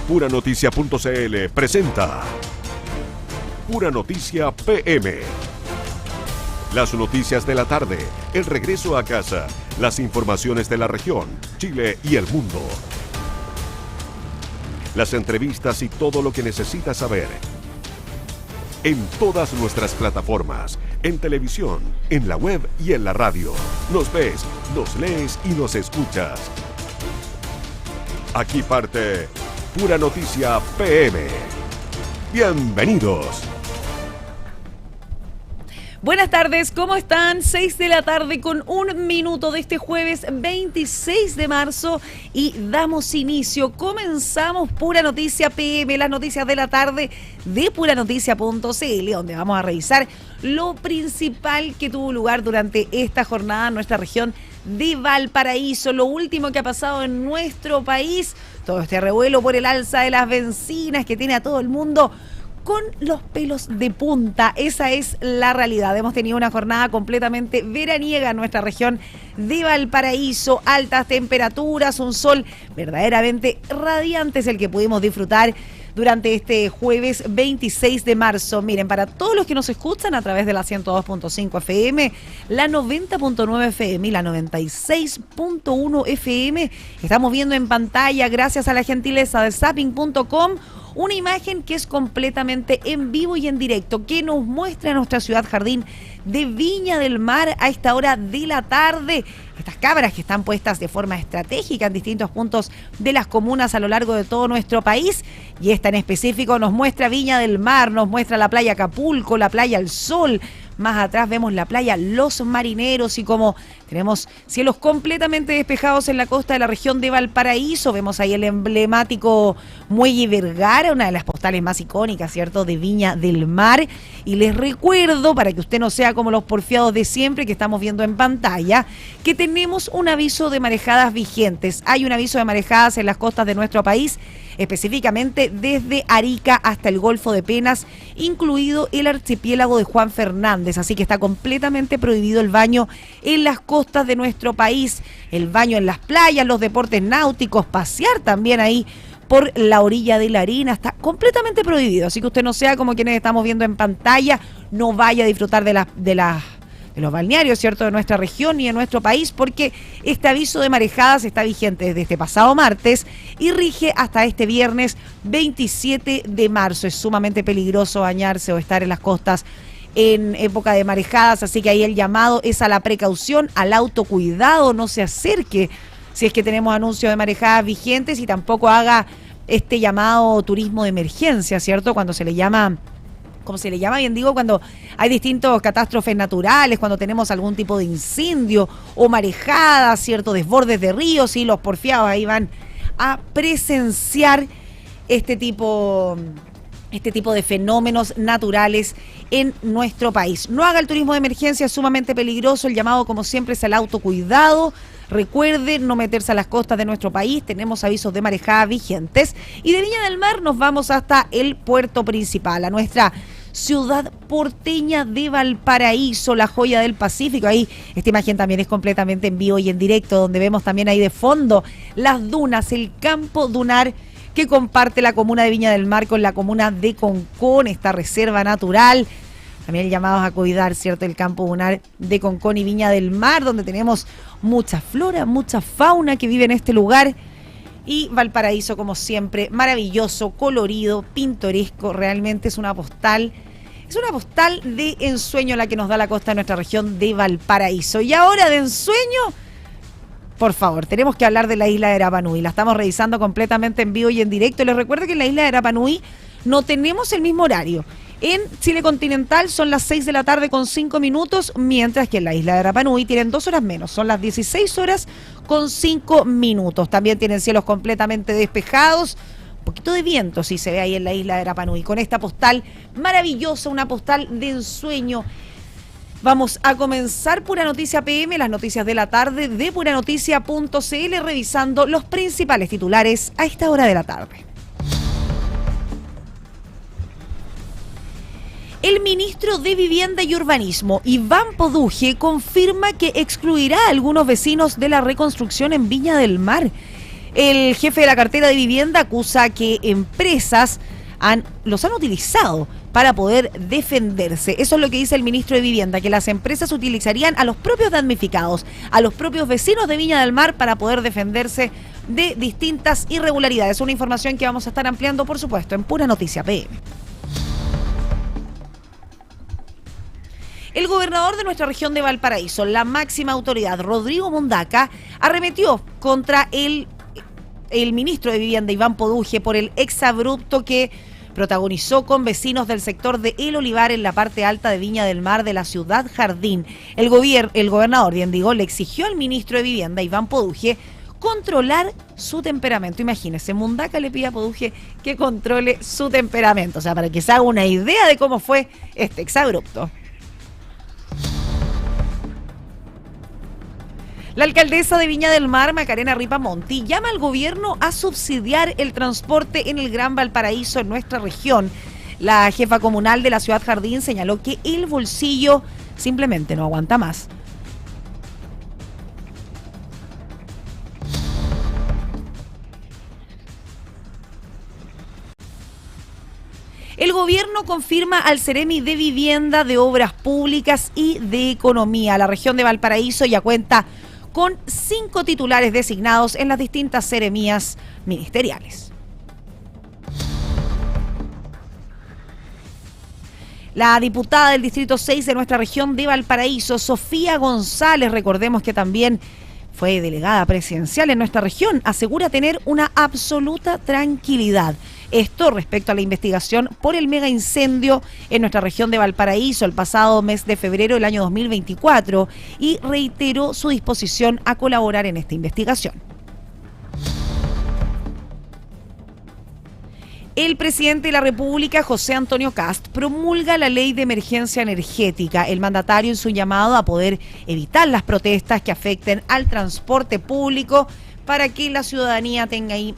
Puranoticia.cl presenta Pura Noticia PM. Las noticias de la tarde, el regreso a casa, las informaciones de la región, Chile y el mundo. Las entrevistas y todo lo que necesitas saber. En todas nuestras plataformas, en televisión, en la web y en la radio. Nos ves, nos lees y nos escuchas. Aquí parte Pura Noticia PM. Bienvenidos. Buenas tardes, ¿cómo están? 6 de la tarde con 1 minuto de este jueves 26 de marzo y damos inicio. Comenzamos Pura Noticia PM, las noticias de la tarde de puranoticia.cl, donde vamos a revisar lo principal que tuvo lugar durante esta jornada en nuestra región de Valparaíso, lo último que ha pasado en nuestro país, todo este revuelo por el alza de las bencinas que tiene a todo el mundo con los pelos de punta. Esa es la realidad. Hemos tenido una jornada completamente veraniega en nuestra región de Valparaíso, altas temperaturas, un sol verdaderamente radiante es el que pudimos disfrutar durante este jueves 26 de marzo. Miren, para todos los que nos escuchan a través de la 102.5 FM, la 90.9 FM y la 96.1 FM, estamos viendo en pantalla, gracias a la gentileza de zapping.com, una imagen que es completamente en vivo y en directo, que nos muestra nuestra ciudad jardín de Viña del Mar a esta hora de la tarde. Estas cámaras que están puestas de forma estratégica en distintos puntos de las comunas a lo largo de todo nuestro país, y esta en específico nos muestra Viña del Mar, nos muestra la playa Acapulco, la playa El Sol. Más atrás vemos la playa Los Marineros y como tenemos cielos completamente despejados en la costa de la región de Valparaíso, vemos ahí el emblemático Muelle Vergara, una de las postales más icónicas, ¿cierto?, de Viña del Mar. Y les recuerdo, para que usted no sea como los porfiados de siempre que estamos viendo en pantalla, que tenemos un aviso de marejadas vigentes. Hay un aviso de marejadas en las costas de nuestro país, específicamente desde Arica hasta el Golfo de Penas, incluido el archipiélago de Juan Fernández. Así que está completamente prohibido el baño en las costas de nuestro país, el baño en las playas, los deportes náuticos, pasear también ahí por la orilla de la arena, está completamente prohibido. Así que usted no sea como quienes estamos viendo en pantalla, no vaya a disfrutar de los balnearios, ¿cierto?, de nuestra región y de nuestro país, porque este aviso de marejadas está vigente desde este pasado martes y rige hasta este viernes 27 de marzo. Es sumamente peligroso bañarse o estar en las costas en época de marejadas, así que ahí el llamado es a la precaución, al autocuidado. No se acerque si es que tenemos anuncios de marejadas vigentes y tampoco haga este llamado turismo de emergencia, ¿cierto?, cuando se le llama, como se le llama bien digo, cuando hay distintos catástrofes naturales, cuando tenemos algún tipo de incendio o marejadas, ¿cierto?, desbordes de ríos, y los porfiados ahí van a presenciar este tipo de fenómenos naturales en nuestro país. No haga el turismo de emergencia, es sumamente peligroso. El llamado, como siempre, es al autocuidado. Recuerde no meterse a las costas de nuestro país, tenemos avisos de marejada vigentes. Y de Viña del Mar nos vamos hasta el puerto principal, a nuestra ciudad porteña de Valparaíso, la joya del Pacífico. Ahí esta imagen también es completamente en vivo y en directo, donde vemos también ahí de fondo las dunas, el campo dunar que comparte la comuna de Viña del Mar con la comuna de Concón, esta reserva natural. También llamados a cuidar, ¿cierto?, el campo dunar de Concón y Viña del Mar, donde tenemos mucha flora, mucha fauna que vive en este lugar. Y Valparaíso, como siempre, maravilloso, colorido, pintoresco. Realmente es una postal de ensueño la que nos da la costa de nuestra región de Valparaíso. Y ahora de ensueño, por favor, tenemos que hablar de la isla de Rapa Nui. La estamos revisando completamente en vivo y en directo. Les recuerdo que en la isla de Rapa Nui no tenemos el mismo horario. En Chile continental son las 6 de la tarde con 5 minutos, mientras que en la isla de Rapa Nui tienen 2 horas menos, son las 16 horas con 5 minutos. También tienen cielos completamente despejados, un poquito de viento sí se ve ahí en la isla de Rapa Nui, con esta postal maravillosa, una postal de ensueño. Vamos a comenzar Pura Noticia PM, las noticias de la tarde de puranoticia.cl, revisando los principales titulares a esta hora de la tarde. El ministro de Vivienda y Urbanismo, Iván Poduje, confirma que excluirá a algunos vecinos de la reconstrucción en Viña del Mar. El jefe de la cartera de vivienda acusa que empresas los han utilizado para poder defenderse. Eso es lo que dice el ministro de Vivienda, que las empresas utilizarían a los propios damnificados, a los propios vecinos de Viña del Mar para poder defenderse de distintas irregularidades. Una información que vamos a estar ampliando, por supuesto, en Pura Noticia PM. El gobernador de nuestra región de Valparaíso, la máxima autoridad, Rodrigo Mundaca, arremetió contra el ministro de Vivienda, Iván Poduje, por el exabrupto que protagonizó con vecinos del sector de El Olivar en la parte alta de Viña del Mar de la ciudad Jardín. El gobernador, le exigió al ministro de Vivienda, Iván Poduje, controlar su temperamento. Imagínese, Mundaca le pide a Poduje que controle su temperamento, o sea, para que se haga una idea de cómo fue este exabrupto. La alcaldesa de Viña del Mar, Macarena Ripamonti, llama al gobierno a subsidiar el transporte en el Gran Valparaíso en nuestra región. La jefa comunal de la ciudad Jardín señaló que el bolsillo simplemente no aguanta más. El gobierno confirma al Ceremi de Vivienda, de Obras Públicas y de Economía. La región de Valparaíso ya cuenta con 5 titulares designados en las distintas seremías ministeriales. La diputada del Distrito 6 de nuestra región de Valparaíso, Sofía González, recordemos que también fue delegada presidencial en nuestra región, asegura tener una absoluta tranquilidad. Esto respecto a la investigación por el mega incendio en nuestra región de Valparaíso el pasado mes de febrero del año 2024 y reiteró su disposición a colaborar en esta investigación. El presidente de la República, José Antonio Kast, promulga la ley de emergencia energética. El mandatario en su llamado a poder evitar las protestas que afecten al transporte público para que la ciudadanía tenga ahí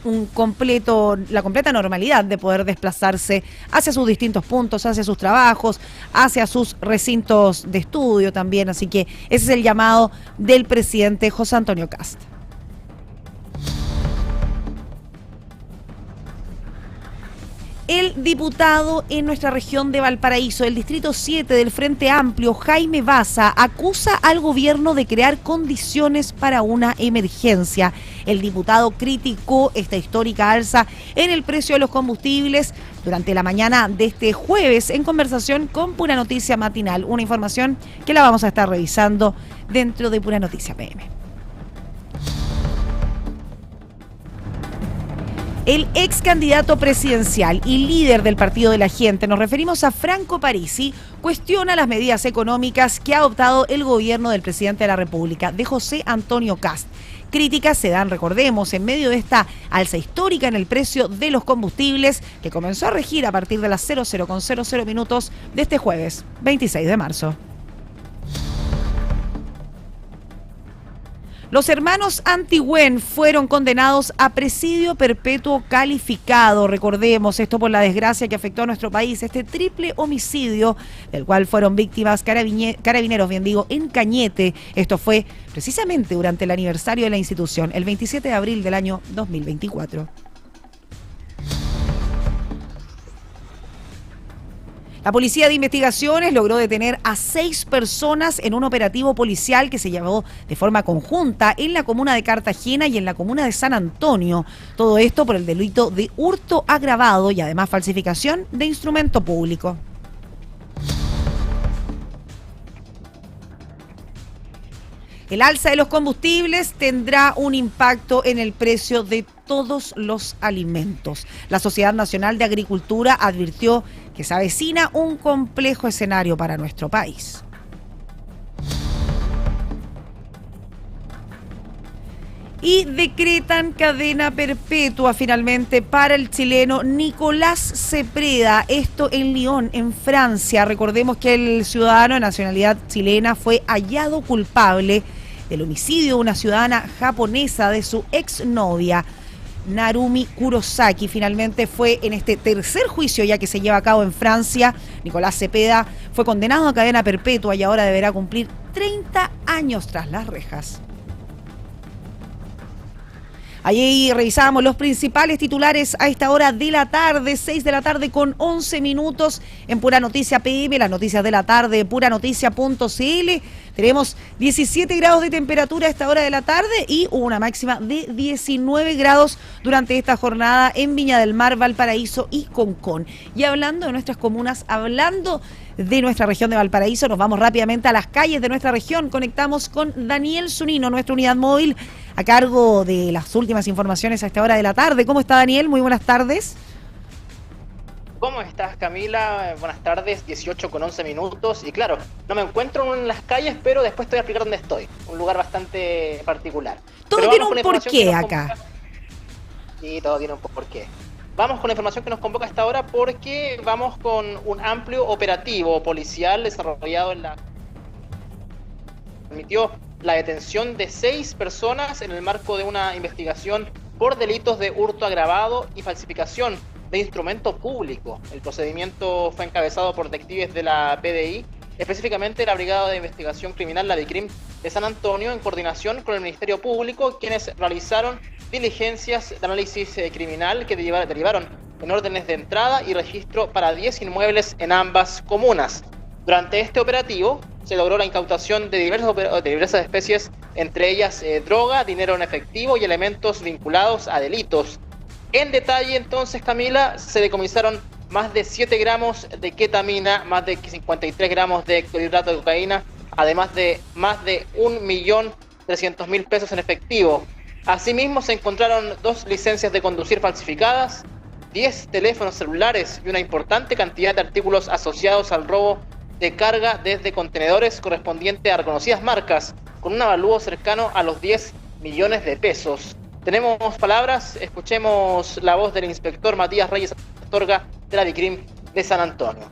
la completa normalidad de poder desplazarse hacia sus distintos puntos, hacia sus trabajos, hacia sus recintos de estudio también. Así que ese es el llamado del presidente José Antonio Kast. El diputado en nuestra región de Valparaíso, del Distrito 7 del Frente Amplio, Jaime Baza, acusa al gobierno de crear condiciones para una emergencia. El diputado criticó esta histórica alza en el precio de los combustibles durante la mañana de este jueves en conversación con Pura Noticia Matinal. Una información que la vamos a estar revisando dentro de Pura Noticia PM. El ex candidato presidencial y líder del Partido de la Gente, nos referimos a Franco Parisi, cuestiona las medidas económicas que ha adoptado el gobierno del presidente de la República, de José Antonio Kast. Críticas se dan, recordemos, en medio de esta alza histórica en el precio de los combustibles que comenzó a regir a partir de las 00:00 minutos de este jueves 26 de marzo. Los hermanos Antigüen fueron condenados a presidio perpetuo calificado. Recordemos esto por la desgracia que afectó a nuestro país, este triple homicidio del cual fueron víctimas carabineros, en Cañete. Esto fue precisamente durante el aniversario de la institución, el 27 de abril del año 2024. La Policía de Investigaciones logró detener a 6 personas en un operativo policial que se llevó de forma conjunta en la comuna de Cartagena y en la comuna de San Antonio. Todo esto por el delito de hurto agravado y además falsificación de instrumento público. El alza de los combustibles tendrá un impacto en el precio de todos los alimentos. La Sociedad Nacional de Agricultura advirtió que se avecina un complejo escenario para nuestro país. Y decretan cadena perpetua finalmente para el chileno Nicolás Cepeda, esto en Lyon, en Francia. Recordemos que el ciudadano de nacionalidad chilena fue hallado culpable del homicidio de una ciudadana japonesa de su exnovia, Narumi Kurosaki. Finalmente fue en este tercer juicio ya que se lleva a cabo en Francia. Nicolás Cepeda fue condenado a cadena perpetua y ahora deberá cumplir 30 años tras las rejas. Allí revisamos los principales titulares a esta hora de la tarde, 6 de la tarde con 11 minutos en Pura Noticia PM, las noticias de la tarde, puranoticia.cl. Tenemos 17 grados de temperatura a esta hora de la tarde y una máxima de 19 grados durante esta jornada en Viña del Mar, Valparaíso y Concón. Y hablando de nuestras comunas, hablando de nuestra región de Valparaíso, nos vamos rápidamente a las calles de nuestra región. Conectamos con Daniel Zunino, nuestra unidad móvil, a cargo de las últimas informaciones a esta hora de la tarde. ¿Cómo está, Daniel? Muy buenas tardes. ¿Cómo estás, Camila? Buenas tardes, 18 con 11 minutos. Y claro, no me encuentro en las calles, pero después te voy a explicar dónde estoy. Un lugar bastante particular. Todo tiene un porqué acá. Sí, todo tiene un porqué. Vamos con la información que nos convoca a esta hora porque vamos con un amplio operativo policial desarrollado en la... Permitió la detención de 6 personas en el marco de una investigación por delitos de hurto agravado y falsificación de instrumento público. El procedimiento fue encabezado por detectives de la PDI, específicamente la Brigada de Investigación Criminal, la BICRIM, de San Antonio, en coordinación con el Ministerio Público, quienes realizaron diligencias de análisis criminal que derivaron en órdenes de entrada y registro para 10 inmuebles en ambas comunas. Durante este operativo se logró la incautación de diversas especies, entre ellas droga, dinero en efectivo y elementos vinculados a delitos. En detalle, entonces, Camila, se decomisaron más de 7 gramos de ketamina, más de 53 gramos de clorhidrato de cocaína, además de más de 1.300.000 pesos en efectivo. Asimismo, se encontraron 2 licencias de conducir falsificadas, 10 teléfonos celulares y una importante cantidad de artículos asociados al robo de carga desde contenedores correspondiente a reconocidas marcas, con un avalúo cercano a los 10 millones de pesos. Tenemos palabras, escuchemos la voz del inspector Matías Reyes Astorga de la BICRIM de San Antonio.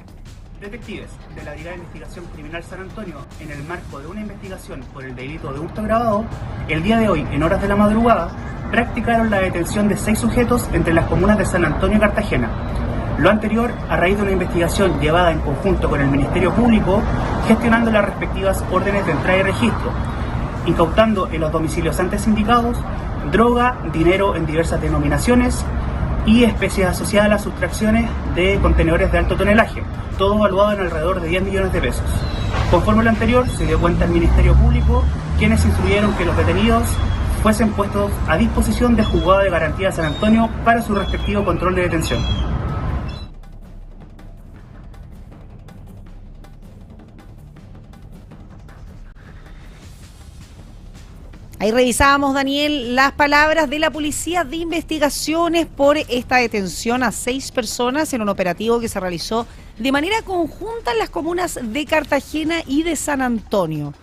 Detectives de la Brigada de Investigación Criminal San Antonio, en el marco de una investigación por el delito de hurto agravado, el día de hoy, en horas de la madrugada, practicaron la detención de 6 sujetos entre las comunas de San Antonio y Cartagena. Lo anterior a raíz de una investigación llevada en conjunto con el Ministerio Público, gestionando las respectivas órdenes de entrada y registro, incautando en los domicilios antes indicados droga, dinero en diversas denominaciones y especies asociadas a las sustracciones de contenedores de alto tonelaje, todo evaluado en alrededor de 10 millones de pesos. Conforme a lo anterior, se dio cuenta el Ministerio Público, quienes instruyeron que los detenidos fuesen puestos a disposición del Juzgado de Garantía de San Antonio para su respectivo control de detención. Ahí revisábamos, Daniel, las palabras de la Policía de Investigaciones por esta detención a 6 personas en un operativo que se realizó de manera conjunta en las comunas de Cartagena y de San Antonio.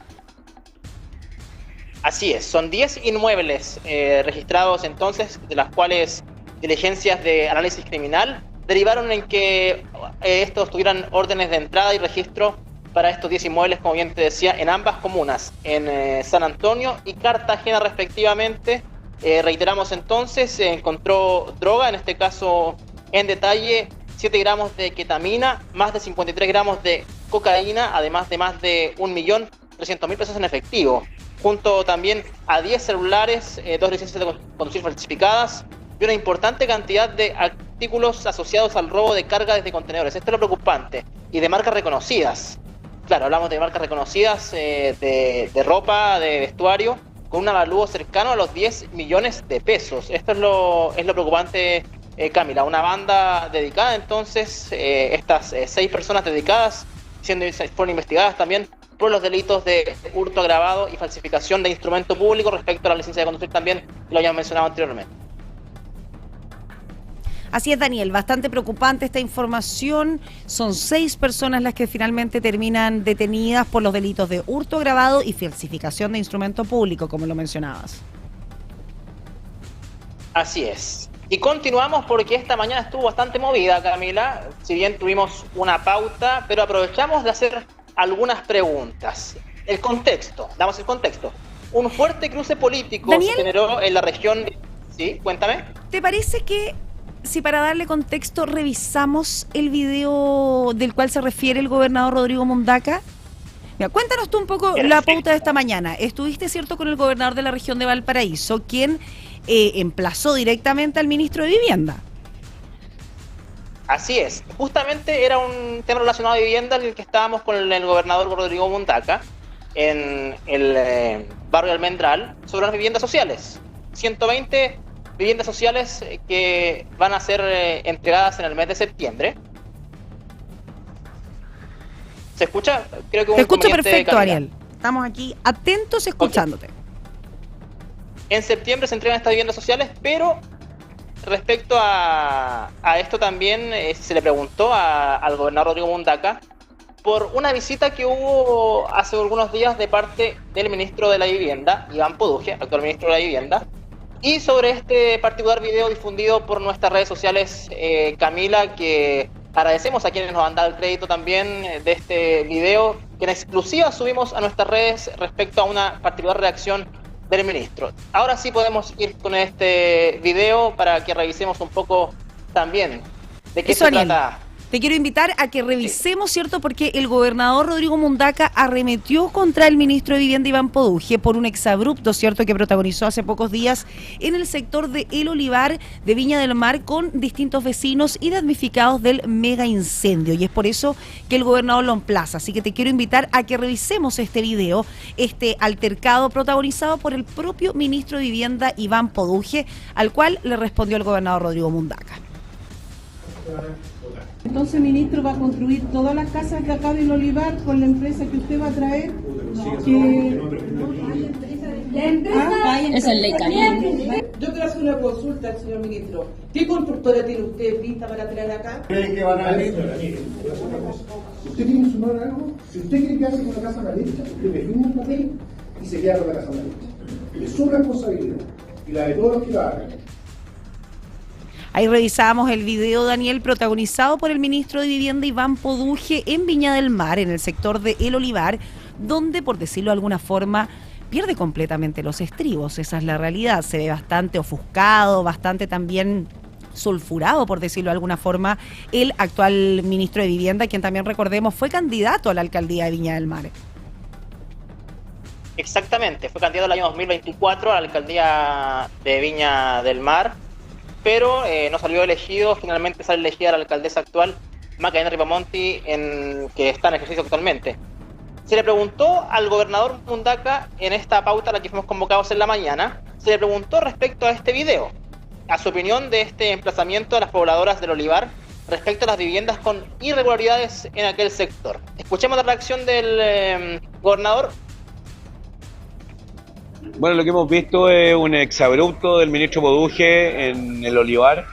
Así es, son 10 inmuebles registrados entonces, de las cuales diligencias de análisis criminal derivaron en que estos tuvieran órdenes de entrada y registro para estos 10 inmuebles, como bien te decía, en ambas comunas, en San Antonio y Cartagena respectivamente. Reiteramos entonces, se encontró droga, en este caso en detalle 7 gramos de ketamina, más de 53 gramos de cocaína, además de más de 1.300.000 pesos en efectivo, junto también a 10 celulares, 2 licencias de conducir falsificadas y una importante cantidad de artículos asociados al robo de carga desde contenedores. Esto es lo preocupante, y de marcas reconocidas. Claro, hablamos de marcas reconocidas, de ropa, de vestuario, con un avalúo cercano a los 10 millones de pesos. Esto es lo preocupante, Camila. Una banda dedicada, entonces, estas 6 personas dedicadas, fueron investigadas también por los delitos de hurto agravado y falsificación de instrumento público respecto a la licencia de conducir también, que lo habíamos mencionado anteriormente. Así es, Daniel, bastante preocupante esta información. Son 6 personas las que finalmente terminan detenidas por los delitos de hurto agravado y falsificación de instrumento público, como lo mencionabas. Así es. Y continuamos porque esta mañana estuvo bastante movida, Camila. Si bien tuvimos una pauta, pero aprovechamos de hacer algunas preguntas. El contexto, damos el contexto. Un fuerte cruce político, Daniel, se generó en la región. Sí, cuéntame. ¿Te parece que si para darle contexto revisamos el video del cual se refiere el gobernador Rodrigo Mundaca? Mira, cuéntanos tú un poco la pauta de esta mañana. Estuviste, ¿cierto?, con el gobernador de la región de Valparaíso, quien emplazó directamente al ministro de Vivienda. Así es, justamente era un tema relacionado a vivienda en el que estábamos con el gobernador Rodrigo Mundaca en el barrio Almendral sobre las viviendas sociales. 120 viviendas sociales que van a ser entregadas en el mes de septiembre. ¿Se escucha? Creo que Te escucho perfecto, Ariel. Estamos aquí atentos escuchándote. Okay. En septiembre se entregan estas viviendas sociales, pero respecto a esto también se le preguntó al gobernador Rodrigo Mundaca por una visita que hubo hace algunos días de parte del ministro de la Vivienda, Iván Poduje, actual ministro de la Vivienda, y sobre este particular video difundido por nuestras redes sociales, Camila, que agradecemos a quienes nos han dado el crédito también de este video, que en exclusiva subimos a nuestras redes respecto a una particular reacción del ministro. Ahora sí podemos ir con este video para que revisemos un poco también de qué se trata. Te quiero invitar a que revisemos, ¿cierto? Porque el gobernador Rodrigo Mundaca arremetió contra el ministro de Vivienda, Iván Poduje, por un exabrupto, ¿cierto?, que protagonizó hace pocos días en el sector de El Olivar de Viña del Mar con distintos vecinos y damnificados del mega incendio. Y es por eso que el gobernador lo emplaza. Así que te quiero invitar a que revisemos este video, este altercado protagonizado por el propio ministro de Vivienda, Iván Poduje, al cual le respondió el gobernador Rodrigo Mundaca. Entonces, ministro, va a construir todas las casas de acá del Olivar con la empresa que usted va a traer. La empresa es el ley caliente. Yo quiero hacer una consulta, señor ministro. ¿Qué constructora tiene usted vista para traer acá? ¿Creen que van a venir? ¿Usted quiere sumar algo? Si usted quiere quedarse con la casa mal hecha, usted me firma un papel y se queda con la casa mal hecha. Es su responsabilidad y la de todos los que la hagan. Ahí revisábamos el video, Daniel, protagonizado por el ministro de Vivienda, Iván Poduje, en Viña del Mar, en el sector de El Olivar, donde, por decirlo de alguna forma, pierde completamente los estribos. Esa es la realidad. Se ve bastante ofuscado, bastante también sulfurado, por decirlo de alguna forma, el actual ministro de Vivienda, quien también, recordemos, fue candidato a la alcaldía de Viña del Mar. Exactamente, fue candidato el año 2024 a la alcaldía de Viña del Mar, pero no salió elegido. Finalmente sale elegida la alcaldesa actual, Macarena Ripamonti, que está en ejercicio actualmente. Se le preguntó al gobernador Mundaca en esta pauta a la que fuimos convocados en la mañana, se le preguntó respecto a este video, a su opinión de este emplazamiento de las pobladoras del Olivar respecto a las viviendas con irregularidades en aquel sector. Escuchemos la reacción del gobernador. Bueno, lo que hemos visto es un exabrupto del ministro Poduje en el Olivar,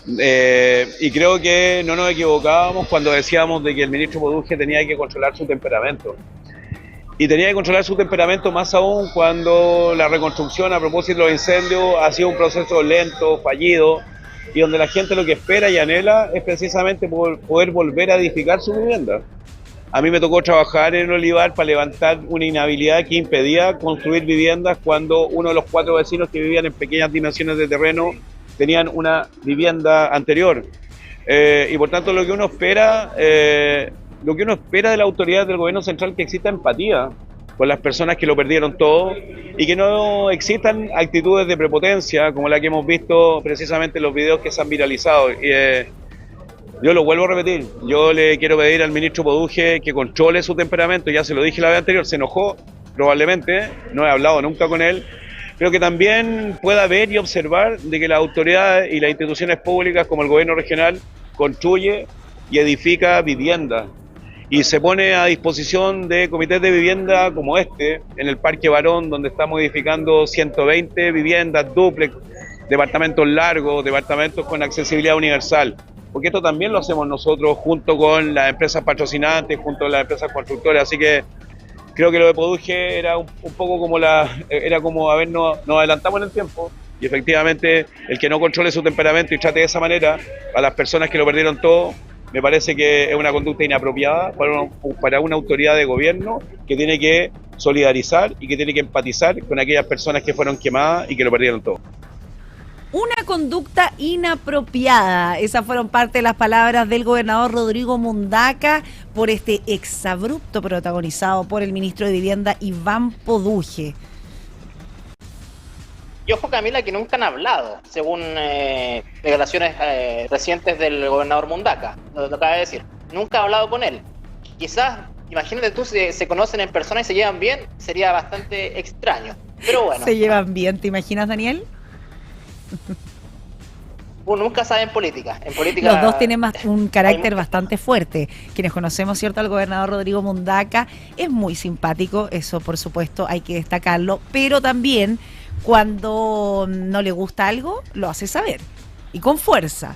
y creo que no nos equivocábamos cuando decíamos de que el ministro Poduje tenía que controlar su temperamento. Y tenía que controlar su temperamento más aún cuando la reconstrucción a propósito de los incendios ha sido un proceso lento, fallido, y donde la gente lo que espera y anhela es precisamente poder volver a edificar su vivienda. A mí me tocó trabajar en el Olivar para levantar una inhabilidad que impedía construir viviendas cuando uno de los 4 vecinos que vivían en pequeñas dimensiones de terreno tenían una vivienda anterior. Y por tanto lo que uno espera de la autoridad del gobierno central es que exista empatía con las personas que lo perdieron todo y que no existan actitudes de prepotencia como la que hemos visto precisamente en los videos que se han viralizado. Yo lo vuelvo a repetir, yo le quiero pedir al ministro Poduje que controle su temperamento. Ya se lo dije la vez anterior, se enojó probablemente, no he hablado nunca con él, pero que también pueda ver y observar de que las autoridades y las instituciones públicas como el gobierno regional construye y edifica viviendas y se pone a disposición de comités de vivienda como este, en el Parque Barón, donde estamos edificando 120 viviendas, dúplex, departamentos largos, departamentos con accesibilidad universal. Porque esto también lo hacemos nosotros junto con las empresas patrocinantes, junto con las empresas constructoras, así que creo que lo de Poduje era un poco como nos adelantamos en el tiempo, y efectivamente el que no controle su temperamento y trate de esa manera a las personas que lo perdieron todo, me parece que es una conducta inapropiada para una autoridad de gobierno que tiene que solidarizar y que tiene que empatizar con aquellas personas que fueron quemadas y que lo perdieron todo. Una conducta inapropiada. Esas fueron parte de las palabras del gobernador Rodrigo Mundaca por este exabrupto protagonizado por el ministro de Vivienda, Iván Poduje. Y ojo, Camila, que nunca han hablado, según declaraciones recientes del gobernador Mundaca, lo acaba de decir. Nunca ha hablado con él. Quizás, imagínate tú, si se conocen en persona y se llevan bien, sería bastante extraño. Pero bueno. Se llevan bien, ¿te imaginas, Daniel? Uno nunca sabe en política. En política los dos tienen un carácter bastante fuerte. Quienes conocemos, ¿cierto?, al gobernador Rodrigo Mundaca, es muy simpático, eso por supuesto hay que destacarlo, pero también cuando no le gusta algo, lo hace saber, y con fuerza.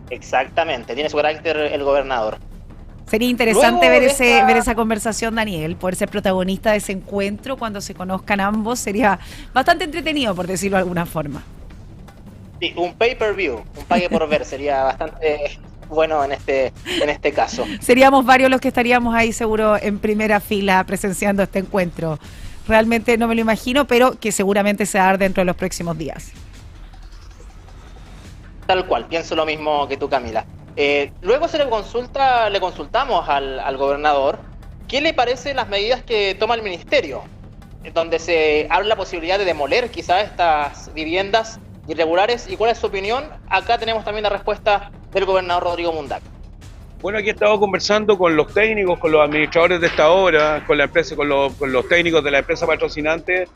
Exactamente, tiene su carácter el gobernador. Sería interesante ver esa conversación, Daniel, poder ser protagonista de ese encuentro cuando se conozcan ambos. Sería bastante entretenido, por decirlo de alguna forma. Sí, un pay-per-view, un pague por ver, sería bastante bueno en este caso. Seríamos varios los que estaríamos ahí seguro en primera fila presenciando este encuentro. Realmente no me lo imagino, pero que seguramente se va a dar dentro de los próximos días. Tal cual, pienso lo mismo que tú, Camila. Luego le consultamos al gobernador qué le parecen las medidas que toma el ministerio, donde se habla la posibilidad de demoler quizás estas viviendas irregulares, y cuál es su opinión. Acá tenemos también la respuesta del gobernador Rodrigo Mundaca. Bueno, aquí he estado conversando con los técnicos, con los administradores de esta obra, con la empresa, con los técnicos de la empresa patrocinante,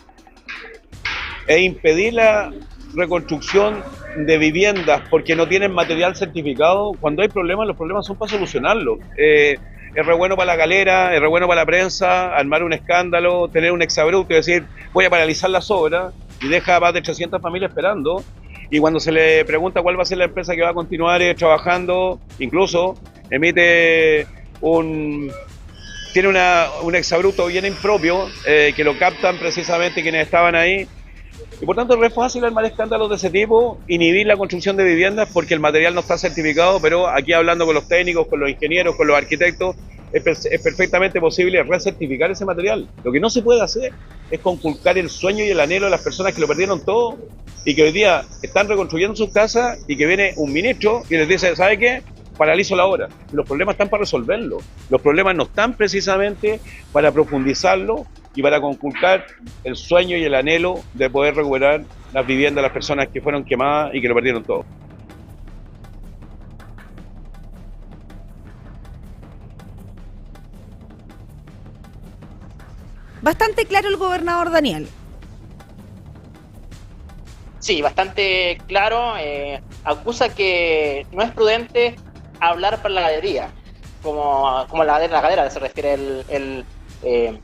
e impedir la reconstrucción de viviendas porque no tienen material certificado. Cuando hay problemas, los problemas son para solucionarlos. Es re bueno para la galera, es re bueno para la prensa, armar un escándalo, tener un exabrupto y decir voy a paralizar las obras, y deja más de 300 familias esperando, y cuando se le pregunta cuál va a ser la empresa que va a continuar trabajando, incluso tiene un exabrupto bien impropio, que lo captan precisamente quienes estaban ahí, y por tanto es re fácil armar escándalos de ese tipo, inhibir la construcción de viviendas porque el material no está certificado, pero aquí hablando con los técnicos, con los ingenieros, con los arquitectos, es perfectamente posible recertificar ese material. Lo que no se puede hacer es conculcar el sueño y el anhelo de las personas que lo perdieron todo y que hoy día están reconstruyendo sus casas, y que viene un ministro y les dice, ¿sabe qué? Paralizo la obra. Los problemas están para resolverlo. Los problemas no están precisamente para profundizarlo y para conculcar el sueño y el anhelo de poder recuperar las viviendas de las personas que fueron quemadas y que lo perdieron todo. Bastante claro el gobernador, Daniel. Sí, bastante claro. Acusa que no es prudente hablar para la galería, como la galera se refiere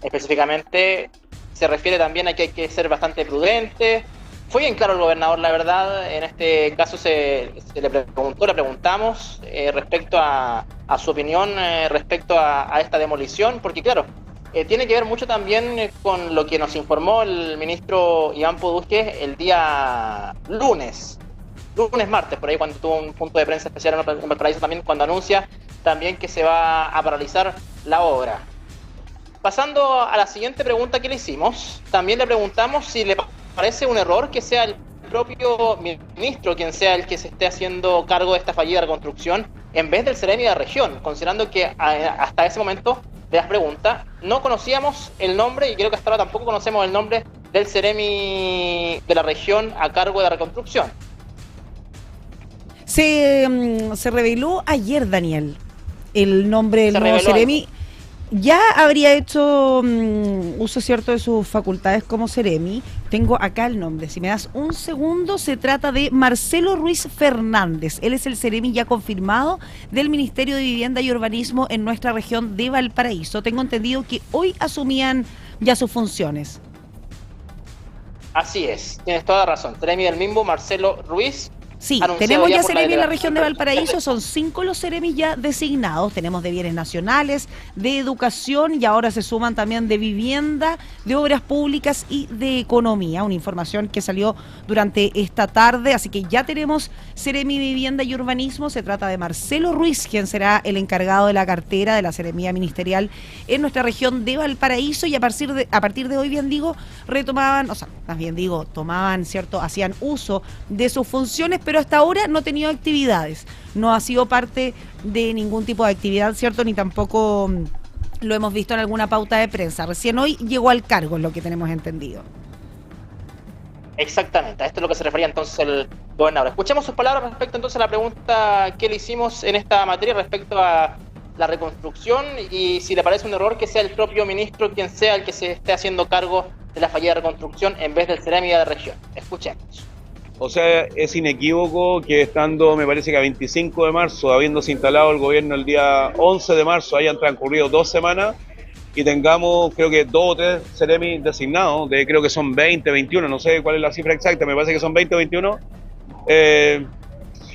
específicamente. Se refiere también a que hay que ser bastante prudente. Fue bien claro el gobernador, la verdad. En este caso le preguntamos respecto a su opinión respecto a esta demolición, porque claro, tiene que ver mucho también con lo que nos informó el ministro Iván Podúsquez el día martes, por ahí, cuando tuvo un punto de prensa especial en Valparaíso, también cuando anuncia también que se va a paralizar la obra. Pasando a la siguiente pregunta que le hicimos, también le preguntamos si le parece un error que sea el propio ministro quien sea el que se esté haciendo cargo de esta fallida reconstrucción en vez del Ceremi de la región, considerando que hasta ese momento de las preguntas no conocíamos el nombre, y creo que hasta ahora tampoco conocemos el nombre del Ceremi de la región a cargo de la reconstrucción. Se reveló ayer, Daniel, el nombre del nuevo Ceremi. Ya habría hecho uso cierto de sus facultades como Ceremi. Tengo acá el nombre, si me das un segundo. Se trata de Marcelo Ruiz Fernández. Él es el Ceremi ya confirmado del Ministerio de Vivienda y Urbanismo en nuestra región de Valparaíso. Tengo entendido que hoy asumían ya sus funciones. Así es, tienes toda la razón. Ceremi del mismo Marcelo Ruiz. Sí, tenemos ya Ceremi en la región de Valparaíso, son 5 los Ceremis ya designados. Tenemos de bienes nacionales, de educación, y ahora se suman también de vivienda, de obras públicas y de economía. Una información que salió durante esta tarde, así que ya tenemos Ceremi Vivienda y Urbanismo. Se trata de Marcelo Ruiz, quien será el encargado de la cartera de la Seremía Ministerial en nuestra región de Valparaíso, y a partir de hoy, tomaban, ¿cierto? Hacían uso de sus funciones, pero hasta ahora no ha tenido actividades, no ha sido parte de ningún tipo de actividad, ¿cierto? Ni tampoco lo hemos visto en alguna pauta de prensa. Recién hoy llegó al cargo, es lo que tenemos entendido. Exactamente, a esto es lo que se refería entonces el gobernador. Escuchemos sus palabras respecto entonces a la pregunta que le hicimos en esta materia respecto a la reconstrucción y si le parece un error que sea el propio ministro quien sea el que se esté haciendo cargo de la fallida reconstrucción en vez del Ceremi de la región. Escuchemos. O sea, es inequívoco que estando, me parece que a 25 de marzo, habiéndose instalado el gobierno el día 11 de marzo, hayan transcurrido 2 semanas y tengamos, creo que 2 o 3 Ceremi designados, creo que son 20, 21, no sé cuál es la cifra exacta, me parece que son 20 o 21.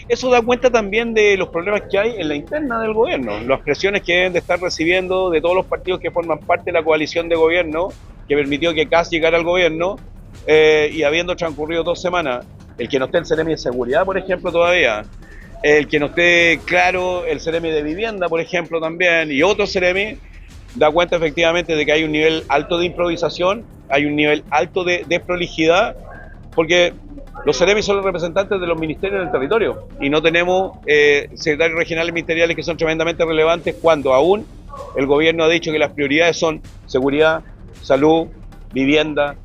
Eso da cuenta también de los problemas que hay en la interna del gobierno, las presiones que deben de estar recibiendo de todos los partidos que forman parte de la coalición de gobierno, que permitió que Kast llegara al gobierno, y habiendo transcurrido 2 semanas, el que no esté el Ceremi de Seguridad, por ejemplo, todavía, el que no esté claro el Ceremi de Vivienda, por ejemplo, también, y otro Ceremi, da cuenta efectivamente de que hay un nivel alto de improvisación, hay un nivel alto de desprolijidad, porque los Ceremi son los representantes de los ministerios en el territorio y no tenemos secretarios regionales ministeriales que son tremendamente relevantes cuando aún el gobierno ha dicho que las prioridades son seguridad, salud, vivienda,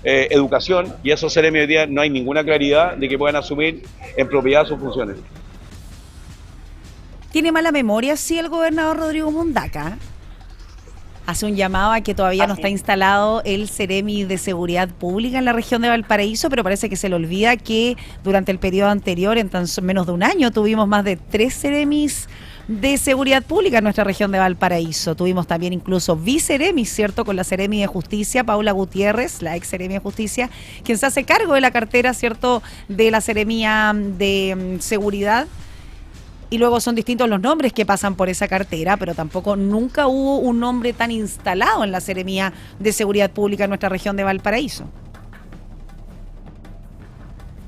educación, y esos Ceremi hoy día no hay ninguna claridad de que puedan asumir en propiedad sus funciones. ¿Tiene mala memoria, sí, el gobernador Rodrigo Mundaca? Hace un llamado a que todavía no está instalado el Ceremi de Seguridad Pública en la región de Valparaíso, pero parece que se le olvida que durante el periodo anterior, en tan menos de un año, tuvimos más de 3 Ceremis de Seguridad Pública en nuestra región de Valparaíso. Tuvimos también incluso viceremis, ¿cierto?, con la Ceremi de Justicia, Paula Gutiérrez, la ex Ceremi de Justicia, quien se hace cargo de la cartera, ¿cierto?, de la Ceremía de Seguridad. Y luego son distintos los nombres que pasan por esa cartera, pero tampoco nunca hubo un nombre tan instalado en la Ceremía de Seguridad Pública en nuestra región de Valparaíso.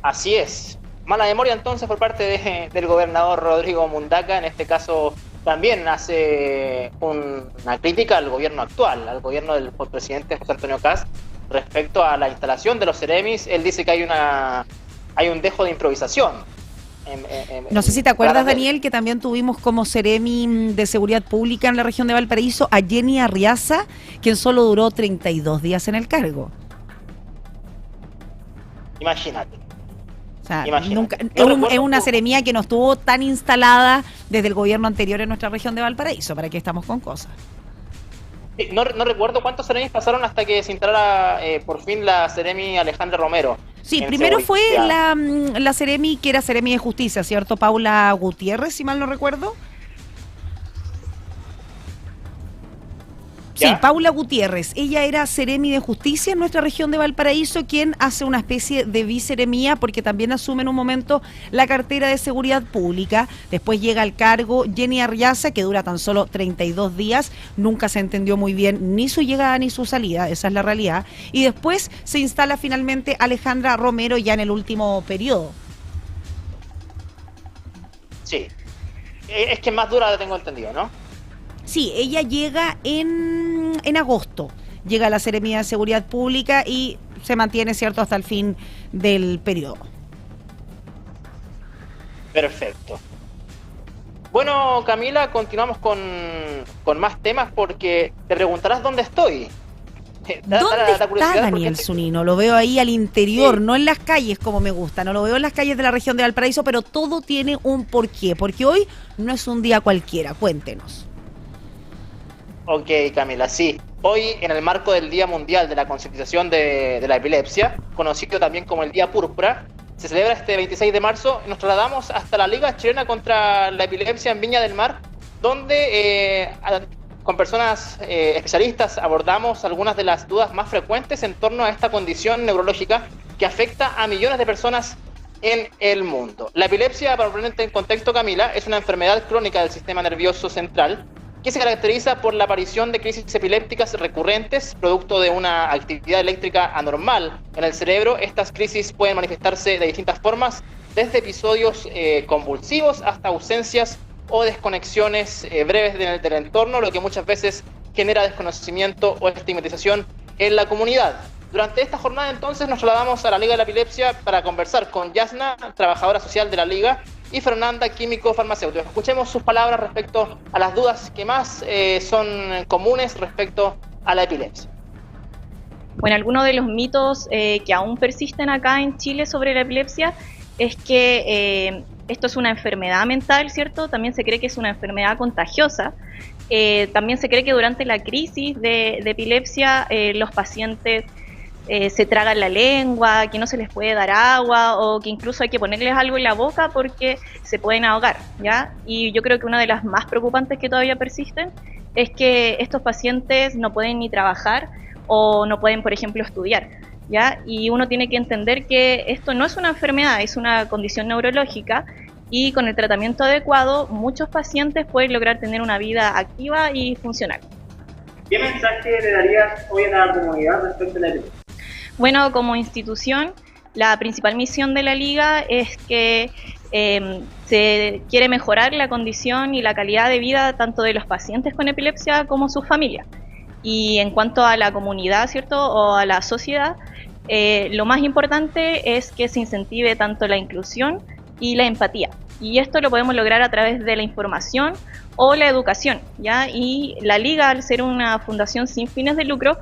Así es. Mala memoria entonces por parte del gobernador Rodrigo Mundaca. En este caso también hace una crítica al gobierno actual, al gobierno del presidente José Antonio Kast respecto a la instalación de los Ceremis. Él dice que hay un dejo de improvisación. No sé si te acuerdas, Daniel, que también tuvimos como Ceremi de Seguridad Pública en la región de Valparaíso a Jenny Arriaza, quien solo duró 32 días en el cargo. Imagínate. O sea, nunca, es una Ceremía que no estuvo tan instalada desde el gobierno anterior en nuestra región de Valparaíso. ¿Para qué estamos con cosas? No recuerdo cuántos Ceremis pasaron hasta que se instalara por fin la Ceremi Alejandra Romero. Sí, primero fue la Ceremi que era Ceremi de Justicia, ¿cierto? Paula Gutiérrez, si mal no recuerdo. Sí, Paula Gutiérrez. Ella era Ceremi de Justicia en nuestra región de Valparaíso, quien hace una especie de viceremía porque también asume en un momento la cartera de Seguridad Pública. Después llega al cargo Jenny Arriaza, que dura tan solo 32 días. Nunca se entendió muy bien ni su llegada ni su salida, esa es la realidad. Y después se instala finalmente Alejandra Romero ya en el último periodo. Sí, es que más dura, tengo entendido, ¿no? Sí, ella llega en agosto, llega a la Ceremía de Seguridad Pública y se mantiene, ¿cierto?, hasta el fin del periodo. Perfecto. Bueno, Camila, continuamos con más temas porque te preguntarás dónde estoy. ¿Dónde está Daniel Zunino? Lo veo ahí al interior, sí, no en las calles como me gusta, no lo veo en las calles de la región de Valparaíso, pero todo tiene un porqué, porque hoy no es un día cualquiera. Cuéntenos. Ok, Camila, sí. Hoy, en el marco del Día Mundial de la Concientización de la Epilepsia, conocido también como el Día Púrpura, se celebra este 26 de marzo. Nos trasladamos hasta la Liga Chilena contra la Epilepsia en Viña del Mar, donde con personas especialistas abordamos algunas de las dudas más frecuentes en torno a esta condición neurológica que afecta a millones de personas en el mundo. La epilepsia, para ponerte en contexto, Camila, es una enfermedad crónica del sistema nervioso central que se caracteriza por la aparición de crisis epilépticas recurrentes, producto de una actividad eléctrica anormal en el cerebro. Estas crisis pueden manifestarse de distintas formas, desde episodios convulsivos hasta ausencias o desconexiones breves del entorno, lo que muchas veces genera desconocimiento o estigmatización en la comunidad. Durante esta jornada, entonces, nos trasladamos a la Liga de la Epilepsia para conversar con Yasna, trabajadora social de la Liga, y Fernanda, químico farmacéutico. Escuchemos sus palabras respecto a las dudas que más son comunes respecto a la epilepsia. Bueno, algunos de los mitos que aún persisten acá en Chile sobre la epilepsia es que esto es una enfermedad mental, ¿cierto? También se cree que es una enfermedad contagiosa. También se cree que durante la crisis de epilepsia los pacientes se tragan la lengua, que no se les puede dar agua o que incluso hay que ponerles algo en la boca porque se pueden ahogar, ¿ya? Y yo creo que una de las más preocupantes que todavía persisten es que estos pacientes no pueden ni trabajar o no pueden, por ejemplo, estudiar, ¿ya? Y uno tiene que entender que esto no es una enfermedad, es una condición neurológica y con el tratamiento adecuado muchos pacientes pueden lograr tener una vida activa y funcional. ¿Qué mensaje le darías hoy a la comunidad respecto a la epilepsia? Bueno, como institución, la principal misión de la Liga es que se quiere mejorar la condición y la calidad de vida tanto de los pacientes con epilepsia como sus familias. Y en cuanto a la comunidad, ¿cierto?, o a la sociedad, lo más importante es que se incentive tanto la inclusión y la empatía. Y esto lo podemos lograr a través de la información o la educación, ¿ya? Y la Liga, al ser una fundación sin fines de lucro,